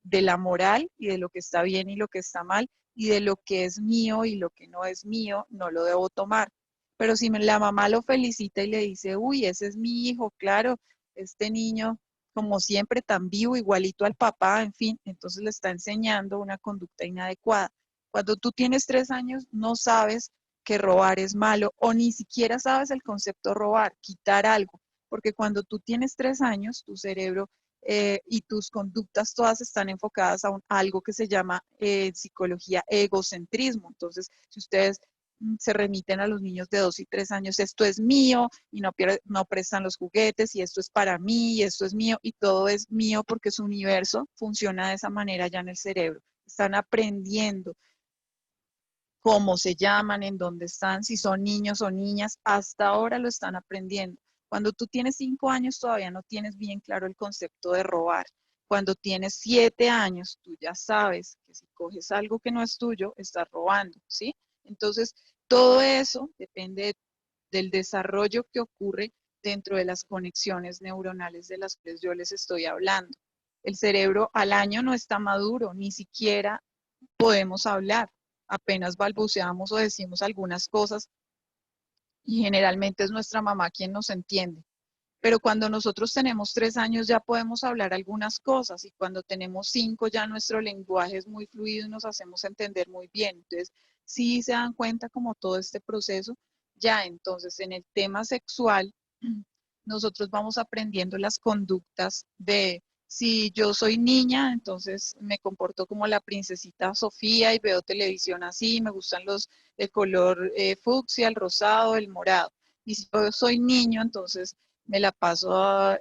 la moral y de lo que está bien y lo que está mal y de lo que es mío y lo que no es mío, no lo debo tomar. Pero si la mamá lo felicita y le dice, uy, ese es mi hijo, claro, este niño, como siempre, tan vivo, igualito al papá, en fin, entonces le está enseñando una conducta inadecuada. Cuando tú tienes 3 años, no sabes que robar es malo o ni siquiera sabes el concepto robar, quitar algo, porque cuando tú tienes 3 años, tu cerebro y tus conductas todas están enfocadas a algo que se llama psicología egocentrismo. Entonces, si ustedes se remiten a los niños de 2 y 3 años, esto es mío y no prestan los juguetes y esto es para mí y esto es mío y todo es mío porque su universo funciona de esa manera ya en el cerebro. Están aprendiendo cómo se llaman, en dónde están, si son niños o niñas, hasta ahora lo están aprendiendo. Cuando tú tienes 5 años todavía no tienes bien claro el concepto de robar. Cuando tienes 7 años, tú ya sabes que si coges algo que no es tuyo, estás robando, ¿sí? Entonces, todo eso depende del desarrollo que ocurre dentro de las conexiones neuronales de las cuales yo les estoy hablando. El cerebro al año no está maduro, ni siquiera podemos hablar, apenas balbuceamos o decimos algunas cosas y generalmente es nuestra mamá quien nos entiende. Pero cuando nosotros tenemos 3 años ya podemos hablar algunas cosas y cuando tenemos 5 ya nuestro lenguaje es muy fluido y nos hacemos entender muy bien. Entonces, sí se dan cuenta como todo este proceso, ya entonces en el tema sexual, nosotros vamos aprendiendo las conductas de si yo soy niña, entonces me comporto como la princesita Sofía y veo televisión así, me gustan el color fucsia, el rosado, el morado. Y si yo soy niño, entonces me la paso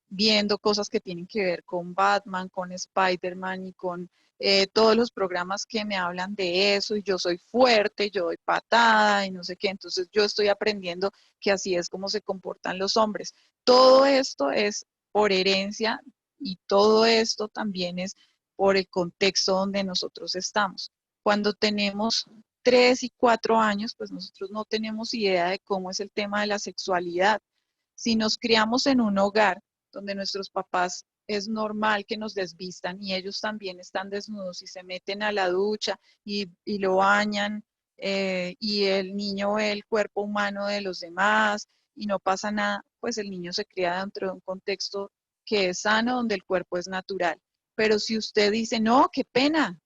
viendo cosas que tienen que ver con Batman, con Spider-Man y con todos los programas que me hablan de eso y yo soy fuerte, yo doy patada y no sé qué. Entonces yo estoy aprendiendo que así es como se comportan los hombres. Todo esto es por herencia y todo esto también es por el contexto donde nosotros estamos. Cuando tenemos 3 y 4 años, pues nosotros no tenemos idea de cómo es el tema de la sexualidad. Si nos criamos en un hogar donde nuestros papás es normal que nos desvistan y ellos también están desnudos y se meten a la ducha y lo bañan y el niño ve el cuerpo humano de los demás y no pasa nada, pues el niño se cría dentro de un contexto que es sano, donde el cuerpo es natural. Pero si usted dice, no, qué pena,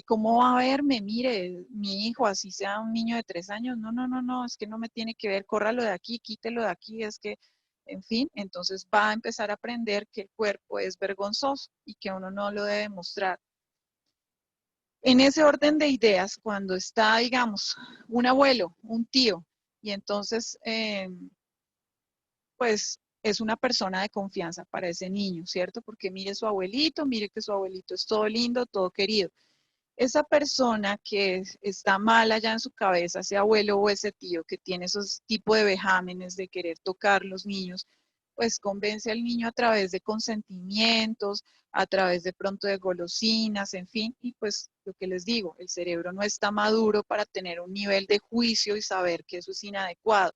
¿cómo va a verme? Mire, mi hijo, así sea un niño de 3 años, no, no, no, no, es que no me tiene que ver, córralo de aquí, quítelo de aquí, es que en fin, entonces va a empezar a aprender que el cuerpo es vergonzoso y que uno no lo debe mostrar. En ese orden de ideas, cuando está, digamos, un abuelo, un tío, y entonces, pues es una persona de confianza para ese niño, ¿cierto? Porque mire su abuelito, mire que su abuelito es todo lindo, todo querido. Esa persona que está mal allá en su cabeza, ese abuelo o ese tío que tiene esos tipos de vejámenes de querer tocar los niños, pues convence al niño a través de consentimientos, a través de pronto de golosinas, en fin, y pues lo que les digo, el cerebro no está maduro para tener un nivel de juicio y saber que eso es inadecuado.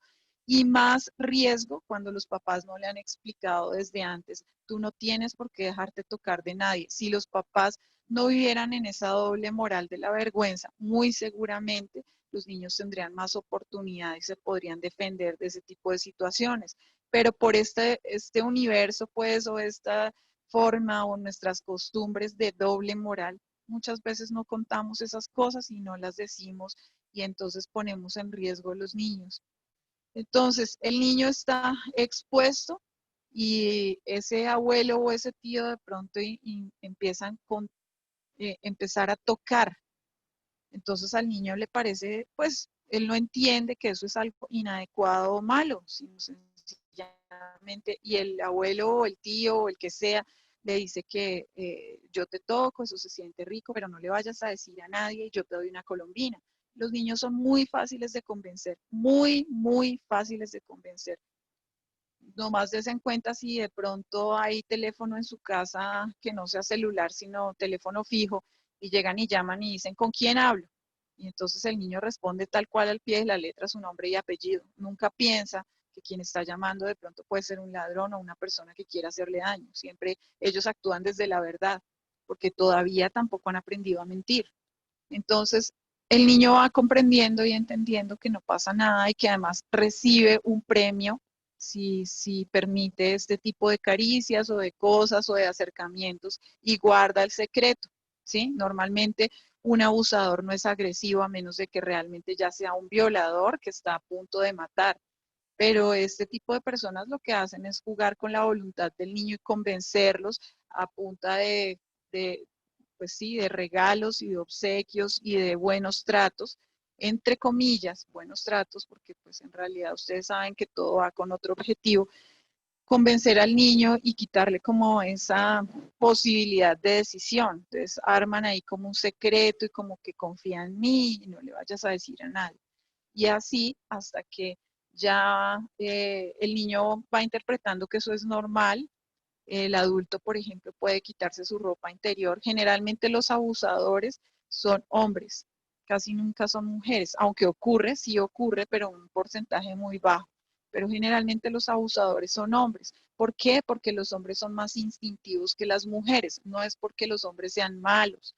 Y más riesgo cuando los papás no le han explicado desde antes, tú no tienes por qué dejarte tocar de nadie. Si los papás no vivieran en esa doble moral de la vergüenza, muy seguramente los niños tendrían más oportunidades y se podrían defender de ese tipo de situaciones. Pero por este universo, pues, o esta forma o nuestras costumbres de doble moral, muchas veces no contamos esas cosas y no las decimos y entonces ponemos en riesgo a los niños. Entonces, el niño está expuesto y ese abuelo o ese tío de pronto empiezan con empezar a tocar. Entonces al niño le parece, pues, él no entiende que eso es algo inadecuado o malo, sino sencillamente, y el abuelo o el tío o el que sea le dice que yo te toco, eso se siente rico, pero no le vayas a decir a nadie, yo te doy una colombina. Los niños son muy fáciles de convencer, muy, muy fáciles de convencer. Nomás des en cuenta si de pronto hay teléfono en su casa que no sea celular, sino teléfono fijo, y llegan y llaman y dicen, ¿con quién hablo? Y entonces el niño responde tal cual al pie de la letra su nombre y apellido. Nunca piensa que quien está llamando de pronto puede ser un ladrón o una persona que quiera hacerle daño. Siempre ellos actúan desde la verdad, porque todavía tampoco han aprendido a mentir. Entonces, el niño va comprendiendo y entendiendo que no pasa nada y que además recibe un premio si permite este tipo de caricias o de cosas o de acercamientos y guarda el secreto, ¿sí? Normalmente un abusador no es agresivo a menos de que realmente ya sea un violador que está a punto de matar. Pero este tipo de personas lo que hacen es jugar con la voluntad del niño y convencerlos a punta de pues sí, de regalos y de obsequios y de buenos tratos, entre comillas, buenos tratos, porque pues en realidad ustedes saben que todo va con otro objetivo, convencer al niño y quitarle como esa posibilidad de decisión. Entonces arman ahí como un secreto y como que confía en mí y no le vayas a decir a nadie. Y así hasta que ya el niño va interpretando que eso es normal. El adulto, por ejemplo, puede quitarse su ropa interior. Generalmente los abusadores son hombres, casi nunca son mujeres, aunque ocurre, sí ocurre, pero un porcentaje muy bajo. Pero generalmente los abusadores son hombres. ¿Por qué? Porque los hombres son más instintivos que las mujeres. No es porque los hombres sean malos,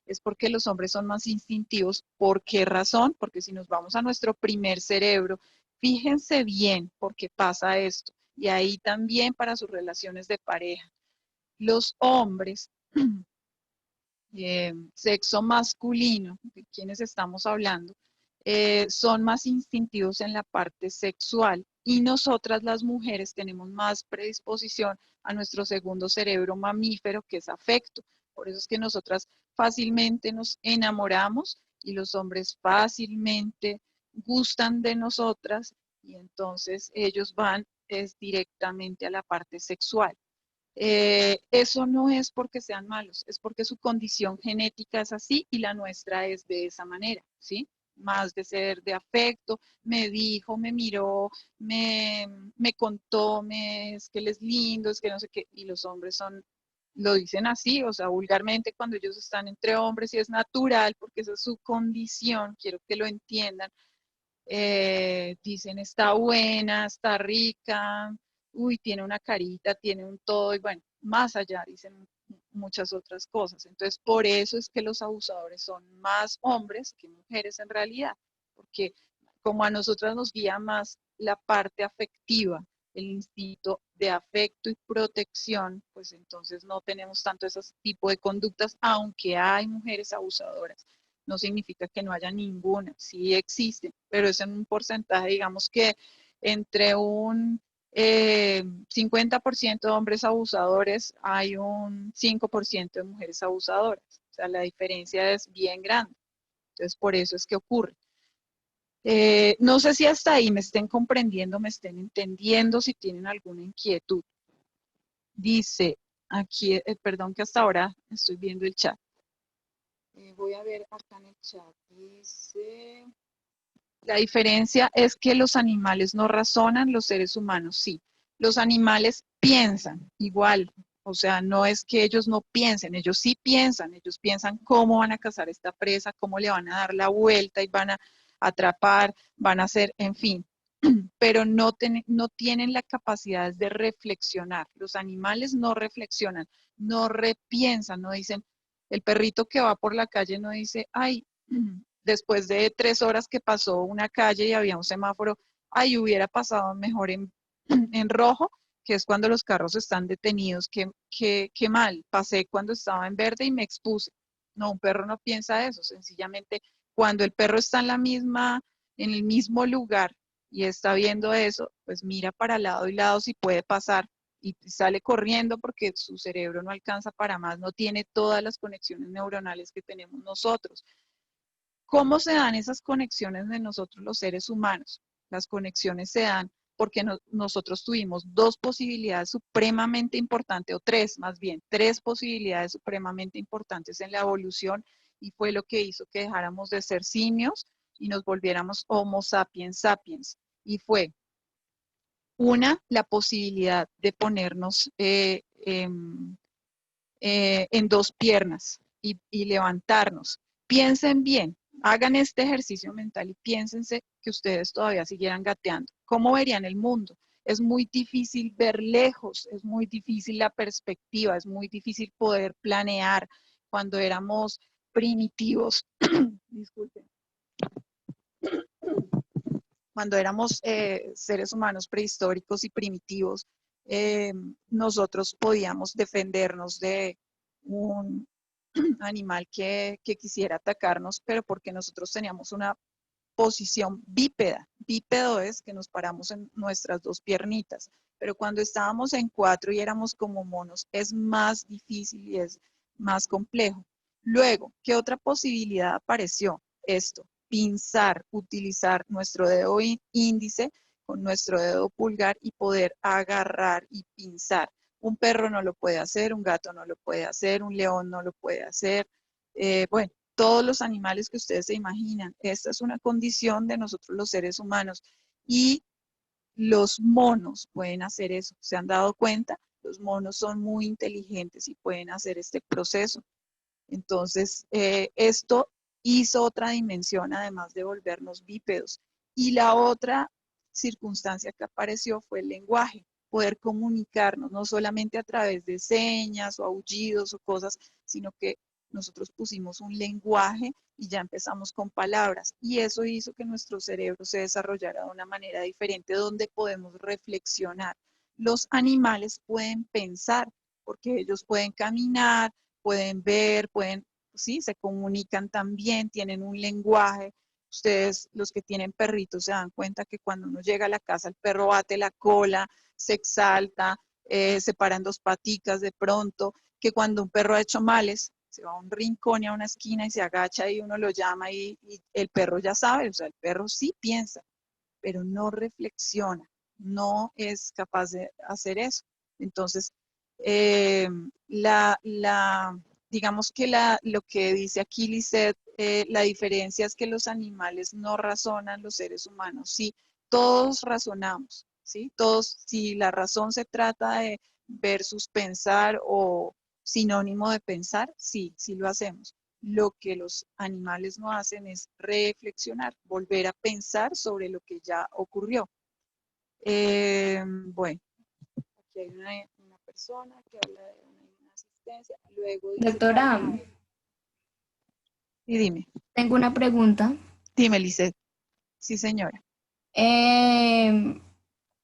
es porque los hombres son más instintivos. ¿Por qué razón? Porque si nos vamos a nuestro primer cerebro, fíjense bien por qué pasa esto. Y ahí también para sus relaciones de pareja. Los hombres, sexo masculino, de quienes estamos hablando, son más instintivos en la parte sexual y nosotras las mujeres tenemos más predisposición a nuestro segundo cerebro mamífero, que es afecto. Por eso es que nosotras fácilmente nos enamoramos y los hombres fácilmente gustan de nosotras y entonces ellos van directamente a la parte sexual. Eso no es porque sean malos, es porque su condición genética es así y la nuestra es de esa manera, ¿sí? Más de ser de afecto, me dijo, me miró, me contó, es que él es lindo, es que no sé qué, y los hombres son, lo dicen así, o sea, vulgarmente cuando ellos están entre hombres y es natural porque esa es su condición, quiero que lo entiendan, dicen está buena, está rica, uy, tiene una carita, tiene un todo, y bueno, más allá dicen muchas otras cosas. Entonces, por eso es que los abusadores son más hombres que mujeres en realidad, porque como a nosotras nos guía más la parte afectiva, el instinto de afecto y protección, pues entonces no tenemos tanto ese tipo de conductas, aunque hay mujeres abusadoras no significa que no haya ninguna, sí existen, pero es en un porcentaje, digamos que entre un 50% de hombres abusadores hay un 5% de mujeres abusadoras. O sea, la diferencia es bien grande. Entonces, por eso es que ocurre. No sé si hasta ahí me estén comprendiendo, me estén entendiendo, si tienen alguna inquietud. Dice aquí, perdón que hasta ahora estoy viendo el chat. Voy a ver acá en el chat. Dice, la diferencia es que los animales no razonan, los seres humanos sí. Los animales piensan igual. O sea, no es que ellos no piensen, ellos sí piensan. Ellos piensan cómo van a cazar esta presa, cómo le van a dar la vuelta y van a atrapar, van a hacer, en fin. pero no tienen la capacidad de reflexionar. Los animales no reflexionan, no repiensan, no dicen, el perrito que va por la calle no dice, ay, después de 3 horas que pasó una calle y había un semáforo, ay, hubiera pasado mejor en rojo, que es cuando los carros están detenidos, qué mal, pasé cuando estaba en verde y me expuse. No, un perro no piensa eso, sencillamente cuando el perro está en el mismo lugar y está viendo eso, pues mira para lado y lado si puede pasar y sale corriendo porque su cerebro no alcanza para más, no tiene todas las conexiones neuronales que tenemos nosotros. ¿Cómo se dan esas conexiones de nosotros los seres humanos? Las conexiones se dan porque nosotros tuvimos dos posibilidades supremamente importantes, o tres más bien, tres posibilidades supremamente importantes en la evolución y fue lo que hizo que dejáramos de ser simios y nos volviéramos Homo sapiens sapiens. Y fue una, la posibilidad de ponernos en dos piernas y levantarnos. Piensen bien, hagan este ejercicio mental y piénsense que ustedes todavía siguieran gateando. ¿Cómo verían el mundo? Es muy difícil ver lejos, es muy difícil la perspectiva, es muy difícil poder planear cuando éramos primitivos. Disculpen. Cuando éramos seres humanos prehistóricos y primitivos, nosotros podíamos defendernos de un animal que quisiera atacarnos, pero porque nosotros teníamos una posición bípeda. Bípedo es que nos paramos en nuestras dos piernitas, pero cuando estábamos en cuatro y éramos como monos, es más difícil y es más complejo. Luego, ¿qué otra posibilidad apareció? Esto, pinzar, utilizar nuestro dedo índice con nuestro dedo pulgar y poder agarrar y pinzar. Un perro no lo puede hacer, un gato no lo puede hacer, un león no lo puede hacer. Bueno, todos los animales que ustedes se imaginan. Esta es una condición de nosotros los seres humanos. Y los monos pueden hacer eso. ¿Se han dado cuenta? Los monos son muy inteligentes y pueden hacer este proceso. Entonces, esto hizo otra dimensión, además de volvernos bípedos. Y la otra circunstancia que apareció fue el lenguaje, poder comunicarnos, no solamente a través de señas o aullidos o cosas, sino que nosotros pusimos un lenguaje y ya empezamos con palabras. Y eso hizo que nuestro cerebro se desarrollara de una manera diferente, donde podemos reflexionar. Los animales pueden pensar, porque ellos pueden caminar, pueden ver, sí, se comunican también, tienen un lenguaje. Ustedes, los que tienen perritos, se dan cuenta que cuando uno llega a la casa, el perro bate la cola, se exalta, se para en dos paticas de pronto, que cuando un perro ha hecho males, se va a un rincón y a una esquina y se agacha y uno lo llama y el perro ya sabe, o sea, el perro sí piensa, pero no reflexiona, no es capaz de hacer eso. Entonces, eh, digamos que lo que dice aquí Lisette, la diferencia es que los animales no razonan, los seres humanos sí, todos razonamos, ¿sí? Todos, si la razón se trata de versus pensar o sinónimo de pensar, sí, sí lo hacemos. Lo que los animales no hacen es reflexionar, volver a pensar sobre lo que ya ocurrió. Bueno, aquí hay una persona que habla de una asistencia, luego dice... Doctora, Y dime, tengo una pregunta. dime, Lisette. Sí, señora.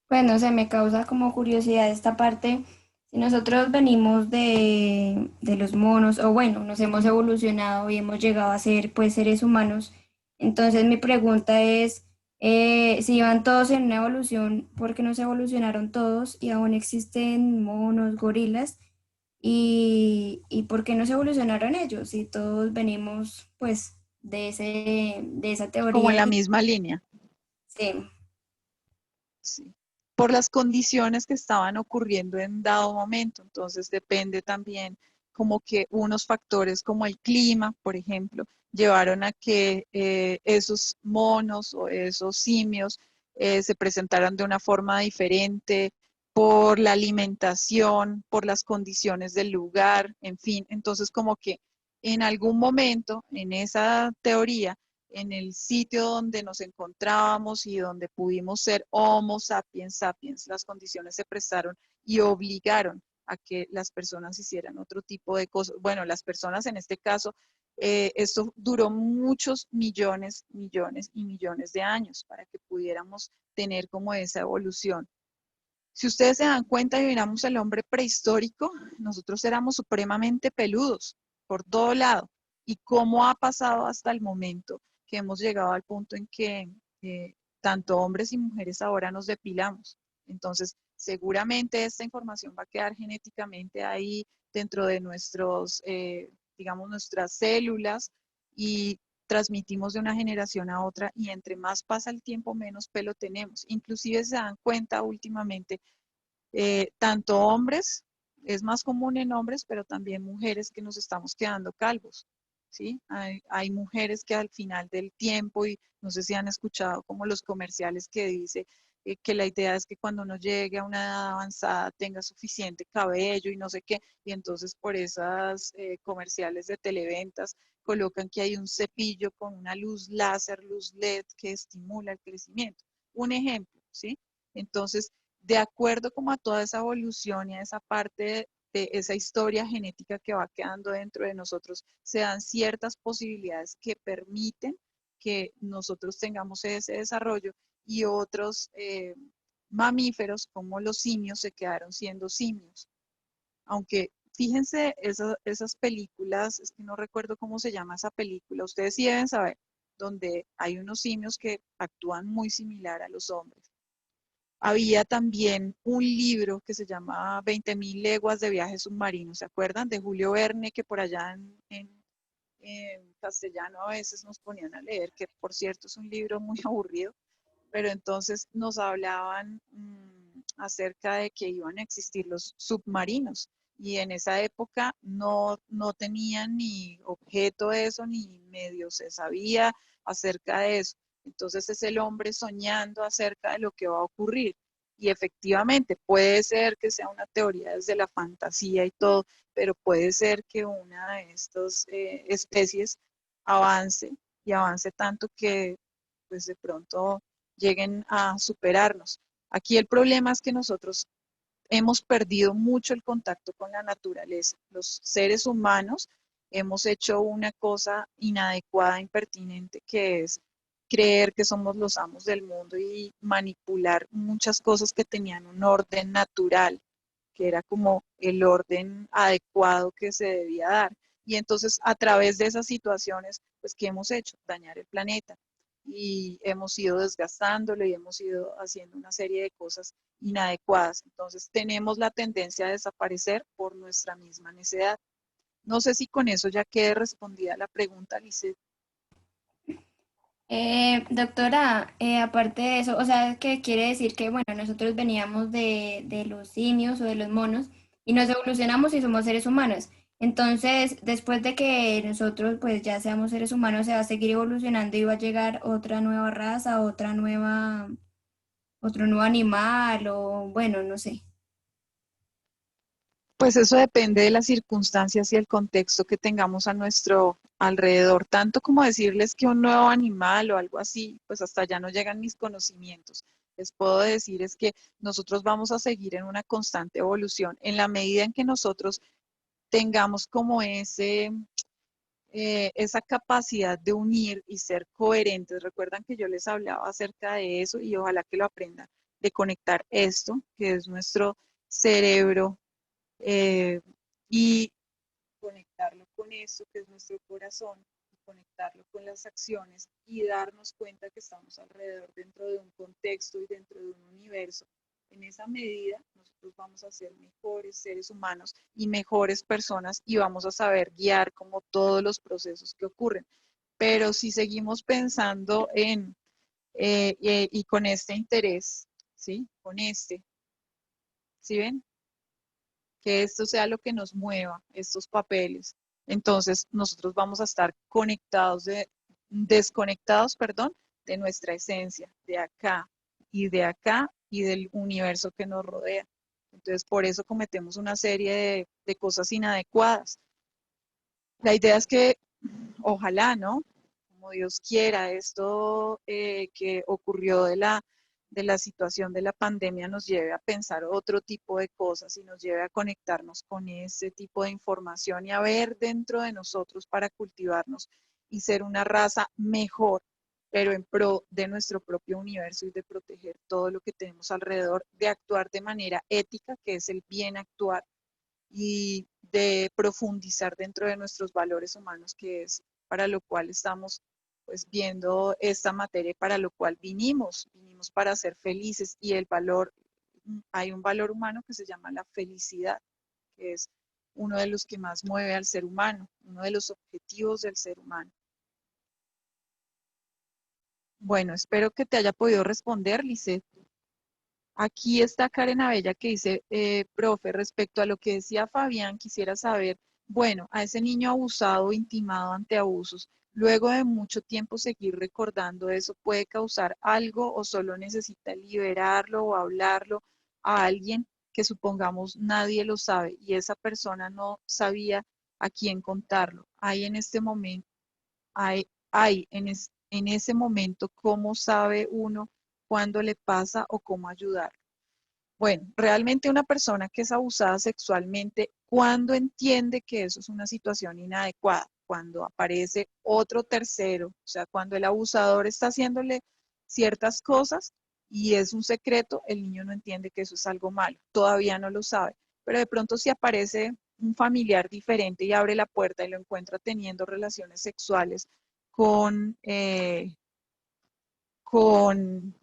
Pues no sé, me causa como curiosidad esta parte. Si nosotros venimos de los monos, o bueno, nos hemos evolucionado y hemos llegado a ser pues seres humanos, entonces mi pregunta es, si van todos en una evolución, ¿por qué no se evolucionaron todos y aún existen monos, gorilas? Y por qué no se evolucionaron ellos? Si todos venimos pues de esa Como en teoría. la misma línea. Sí. Sí. Por las condiciones que estaban ocurriendo en dado momento. Entonces depende también como que unos factores como el clima, por ejemplo, llevaron a que esos monos o esos simios se presentaran de una forma diferente por la alimentación, por las condiciones del lugar, en fin. Entonces como que en algún momento en esa teoría en el sitio donde nos encontrábamos y donde pudimos ser Homo sapiens sapiens, las condiciones se prestaron y obligaron a que las personas hicieran otro tipo de cosas. Bueno, las personas en este caso, esto duró muchos millones, millones y millones de años para que pudiéramos tener como esa evolución. Si ustedes se dan cuenta y miramos al hombre prehistórico, nosotros éramos supremamente peludos por todo lado. ¿Y cómo ha pasado hasta el momento que hemos llegado al punto en que tanto hombres y mujeres ahora nos depilamos? Entonces, seguramente esta información va a quedar genéticamente ahí dentro de nuestros, digamos, nuestras células y transmitimos de una generación a otra y entre más pasa el tiempo, menos pelo tenemos. Inclusive se dan cuenta últimamente, tanto hombres, es más común en hombres, pero también mujeres que nos estamos quedando calvos, ¿sí? Hay mujeres que al final del tiempo, y no sé si han escuchado como los comerciales que dice que la idea es que cuando uno llegue a una edad avanzada tenga suficiente cabello y no sé qué, y entonces por esas comerciales de televentas colocan que hay un cepillo con una luz láser, luz LED que estimula el crecimiento. Un ejemplo, ¿sí? Entonces, de acuerdo como a toda esa evolución y a esa parte de esa historia genética que va quedando dentro de nosotros, se dan ciertas posibilidades que permiten que nosotros tengamos ese desarrollo y otros mamíferos como los simios se quedaron siendo simios. Aunque fíjense esas películas, es que no recuerdo cómo se llama esa película, ustedes sí deben saber, donde hay unos simios que actúan muy similar a los hombres. Había también un libro que se llama 20.000 leguas de viaje submarino, ¿se acuerdan? De Julio Verne, que por allá en castellano a veces nos ponían a leer, que por cierto es un libro muy aburrido, pero entonces nos hablaban acerca de que iban a existir los submarinos y en esa época no tenían ni objeto de eso, ni medio se sabía acerca de eso. Entonces es el hombre soñando acerca de lo que va a ocurrir. Y efectivamente puede ser que sea una teoría desde la fantasía y todo, pero puede ser que una de estas especies avance y avance tanto que pues de pronto lleguen a superarnos. Aquí el problema es que nosotros hemos perdido mucho el contacto con la naturaleza. Los seres humanos hemos hecho una cosa inadecuada, impertinente, que es creer que somos los amos del mundo y manipular muchas cosas que tenían un orden natural, que era como el orden adecuado que se debía dar. Y entonces a través de esas situaciones, pues, ¿qué hemos hecho? Dañar el planeta. Y hemos ido desgastándolo y hemos ido haciendo una serie de cosas inadecuadas. Entonces tenemos la tendencia a desaparecer por nuestra misma necedad. No sé si con eso ya quede respondida la pregunta, Lice. Doctora, aparte de eso, o sea, que quiere decir que, bueno, nosotros veníamos de los simios o de los monos y nos evolucionamos y somos seres humanos. Entonces, después de que nosotros pues ya seamos seres humanos, se va a seguir evolucionando y va a llegar otra nueva raza, otro nuevo animal o bueno, no sé. Pues eso depende de las circunstancias y el contexto que tengamos a nuestro alrededor, tanto como decirles que un nuevo animal o algo así, pues hasta allá no llegan mis conocimientos. Les puedo decir es que nosotros vamos a seguir en una constante evolución en la medida en que nosotros tengamos como esa capacidad de unir y ser coherentes. Recuerdan que yo les hablaba acerca de eso y ojalá que lo aprendan, de conectar esto, que es nuestro cerebro, eh, y conectarlo con eso que es nuestro corazón, y conectarlo con las acciones y darnos cuenta que estamos alrededor dentro de un contexto y dentro de un universo. En esa medida, nosotros vamos a ser mejores seres humanos y mejores personas y vamos a saber guiar como todos los procesos que ocurren. Pero si seguimos pensando en, y con este interés, ¿sí? Con este, ¿sí ven? Que esto sea lo que nos mueva, estos papeles. Entonces, nosotros vamos a estar desconectados, perdón, de nuestra esencia, de acá y del universo que nos rodea. Entonces, por eso cometemos una serie de cosas inadecuadas. La idea es que, ojalá, ¿no? como Dios quiera. Esto que ocurrió de la situación de la pandemia nos lleve a pensar otro tipo de cosas y nos lleve a conectarnos con ese tipo de información y a ver dentro de nosotros para cultivarnos y ser una raza mejor, pero en pro de nuestro propio universo y de proteger todo lo que tenemos alrededor, de actuar de manera ética, que es el bien actuar, y de profundizar dentro de nuestros valores humanos, que es para lo cual estamos pues viendo esta materia, para lo cual vinimos para ser felices, y el valor, hay un valor humano que se llama la felicidad, que es uno de los que más mueve al ser humano, uno de los objetivos del ser humano. Bueno, espero que te haya podido responder, Lisette. Aquí está Karen Abella que dice, profe, respecto a lo que decía Fabián, quisiera saber, bueno, a ese niño abusado o intimado ante abusos, luego de mucho tiempo seguir recordando eso, ¿puede causar algo o solo necesita liberarlo o hablarlo a alguien que supongamos nadie lo sabe y esa persona no sabía a quién contarlo? Hay en este momento, en ese momento, ¿cómo sabe uno cuándo le pasa o cómo ayudar? Bueno, realmente una persona que es abusada sexualmente, ¿cuándo entiende que eso es una situación inadecuada? Cuando aparece otro tercero, o sea, cuando el abusador está haciéndole ciertas cosas y es un secreto, el niño no entiende que eso es algo malo, todavía no lo sabe, pero de pronto si aparece un familiar diferente y abre la puerta y lo encuentra teniendo relaciones sexuales con, con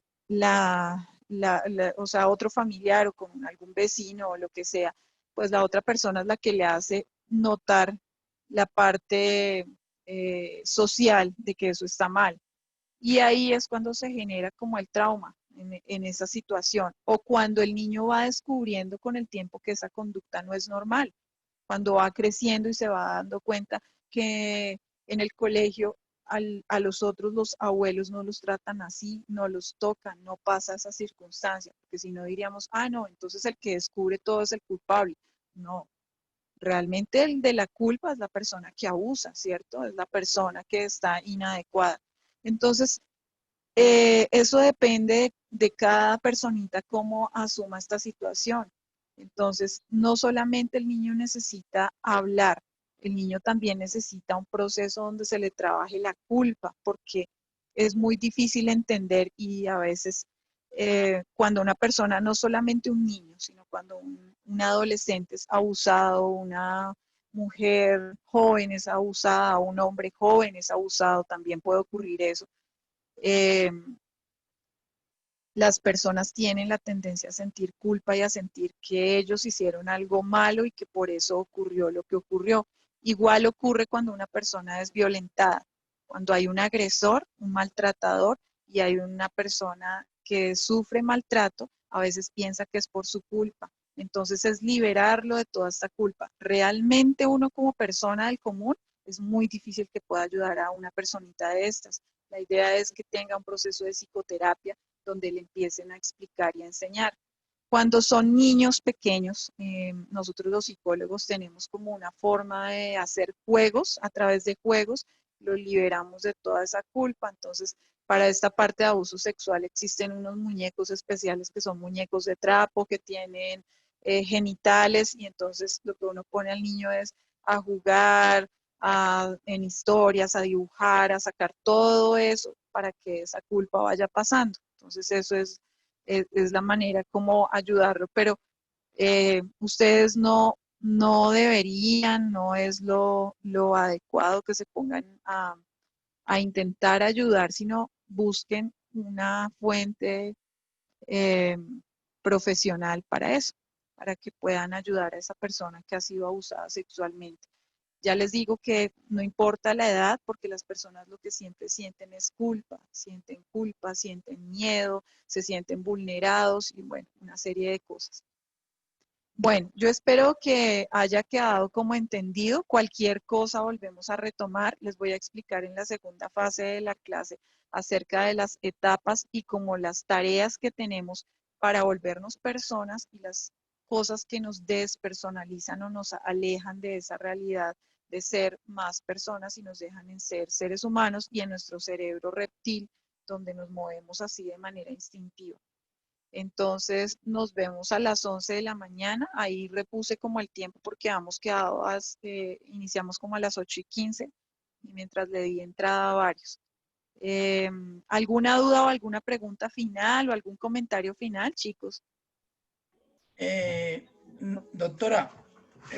o sea, otro familiar o con algún vecino o lo que sea, pues la otra persona es la que le hace notar la parte social de que eso está mal. Y ahí es cuando se genera como el trauma en esa situación, o cuando el niño va descubriendo con el tiempo que esa conducta no es normal, cuando va creciendo y se va dando cuenta que en el colegio a los otros, los abuelos no los tratan así, no los tocan, no pasa esa circunstancia, porque si no diríamos, ah, no, entonces el que descubre todo es el culpable. No, realmente el de la culpa es la persona que abusa, ¿cierto? Es la persona que está inadecuada. Entonces, eso depende de cada personita cómo asuma esta situación. Entonces, no solamente el niño necesita hablar, el niño también necesita un proceso donde se le trabaje la culpa, porque es muy difícil entender y a veces cuando una persona, no solamente un niño, sino cuando un adolescente es abusado, una mujer joven es abusada, un hombre joven es abusado, también puede ocurrir eso. eh, las personas tienen la tendencia a sentir culpa y a sentir que ellos hicieron algo malo y que por eso ocurrió lo que ocurrió. Igual ocurre cuando una persona es violentada, cuando hay un agresor, un maltratador y hay una persona que sufre maltrato, a veces piensa que es por su culpa. Entonces es liberarlo de toda esta culpa. Realmente uno como persona del común es muy difícil que pueda ayudar a una personita de estas. La idea es que tenga un proceso de psicoterapia donde le empiecen a explicar y a enseñar. Cuando son niños pequeños, nosotros los psicólogos tenemos como una forma de hacer juegos, a través de juegos los liberamos de toda esa culpa. Entonces, para esta parte de abuso sexual existen unos muñecos especiales que son muñecos de trapo, que tienen genitales, y entonces lo que uno pone al niño es a jugar, en historias, a dibujar, a sacar todo eso para que esa culpa vaya pasando. Entonces eso es la manera como ayudarlo, pero ustedes no deberían, no es lo adecuado que se pongan a intentar ayudar, sino busquen una fuente eh, profesional para eso, para que puedan ayudar a esa persona que ha sido abusada sexualmente. Ya les digo que no importa la edad, porque las personas lo que siempre sienten es culpa, sienten miedo, se sienten vulnerados y bueno, una serie de cosas. Bueno, yo espero que haya quedado como entendido. Cualquier cosa volvemos a retomar. Les voy a explicar en la segunda fase de la clase acerca de las etapas y como las tareas que tenemos para volvernos personas y las cosas que nos despersonalizan o nos alejan de esa realidad de ser más personas y nos dejan en ser seres humanos y en nuestro cerebro reptil, donde nos movemos así de manera instintiva. Entonces nos vemos a las 11 de la mañana, ahí repuse como el tiempo porque habíamos quedado, iniciamos como a las 8:15 y mientras le di entrada a varios. ¿Alguna duda o alguna pregunta final o algún comentario final, chicos? Doctora,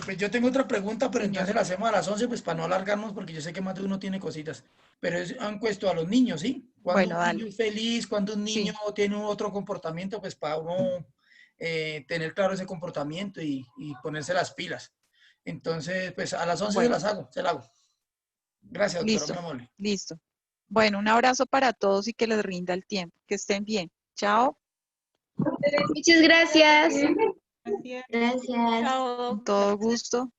pues yo tengo otra pregunta, pero Señor. entonces la hacemos a las 11, pues para no alargarnos, porque yo sé que más de uno tiene cositas. Pero es en cuanto a los niños, ¿sí? Cuando Bueno, un niño dale. es feliz, cuando un niño Sí, tiene otro comportamiento, pues para uno tener claro ese comportamiento y ponerse las pilas. Entonces, pues a las 11 bueno, se las hago. Gracias, doctora, muy listo, amable. listo. Bueno, un abrazo para todos y que les rinda el tiempo. Que estén bien. Chao. Muchas gracias. Gracias. Gracias. Chao. Con todo gusto.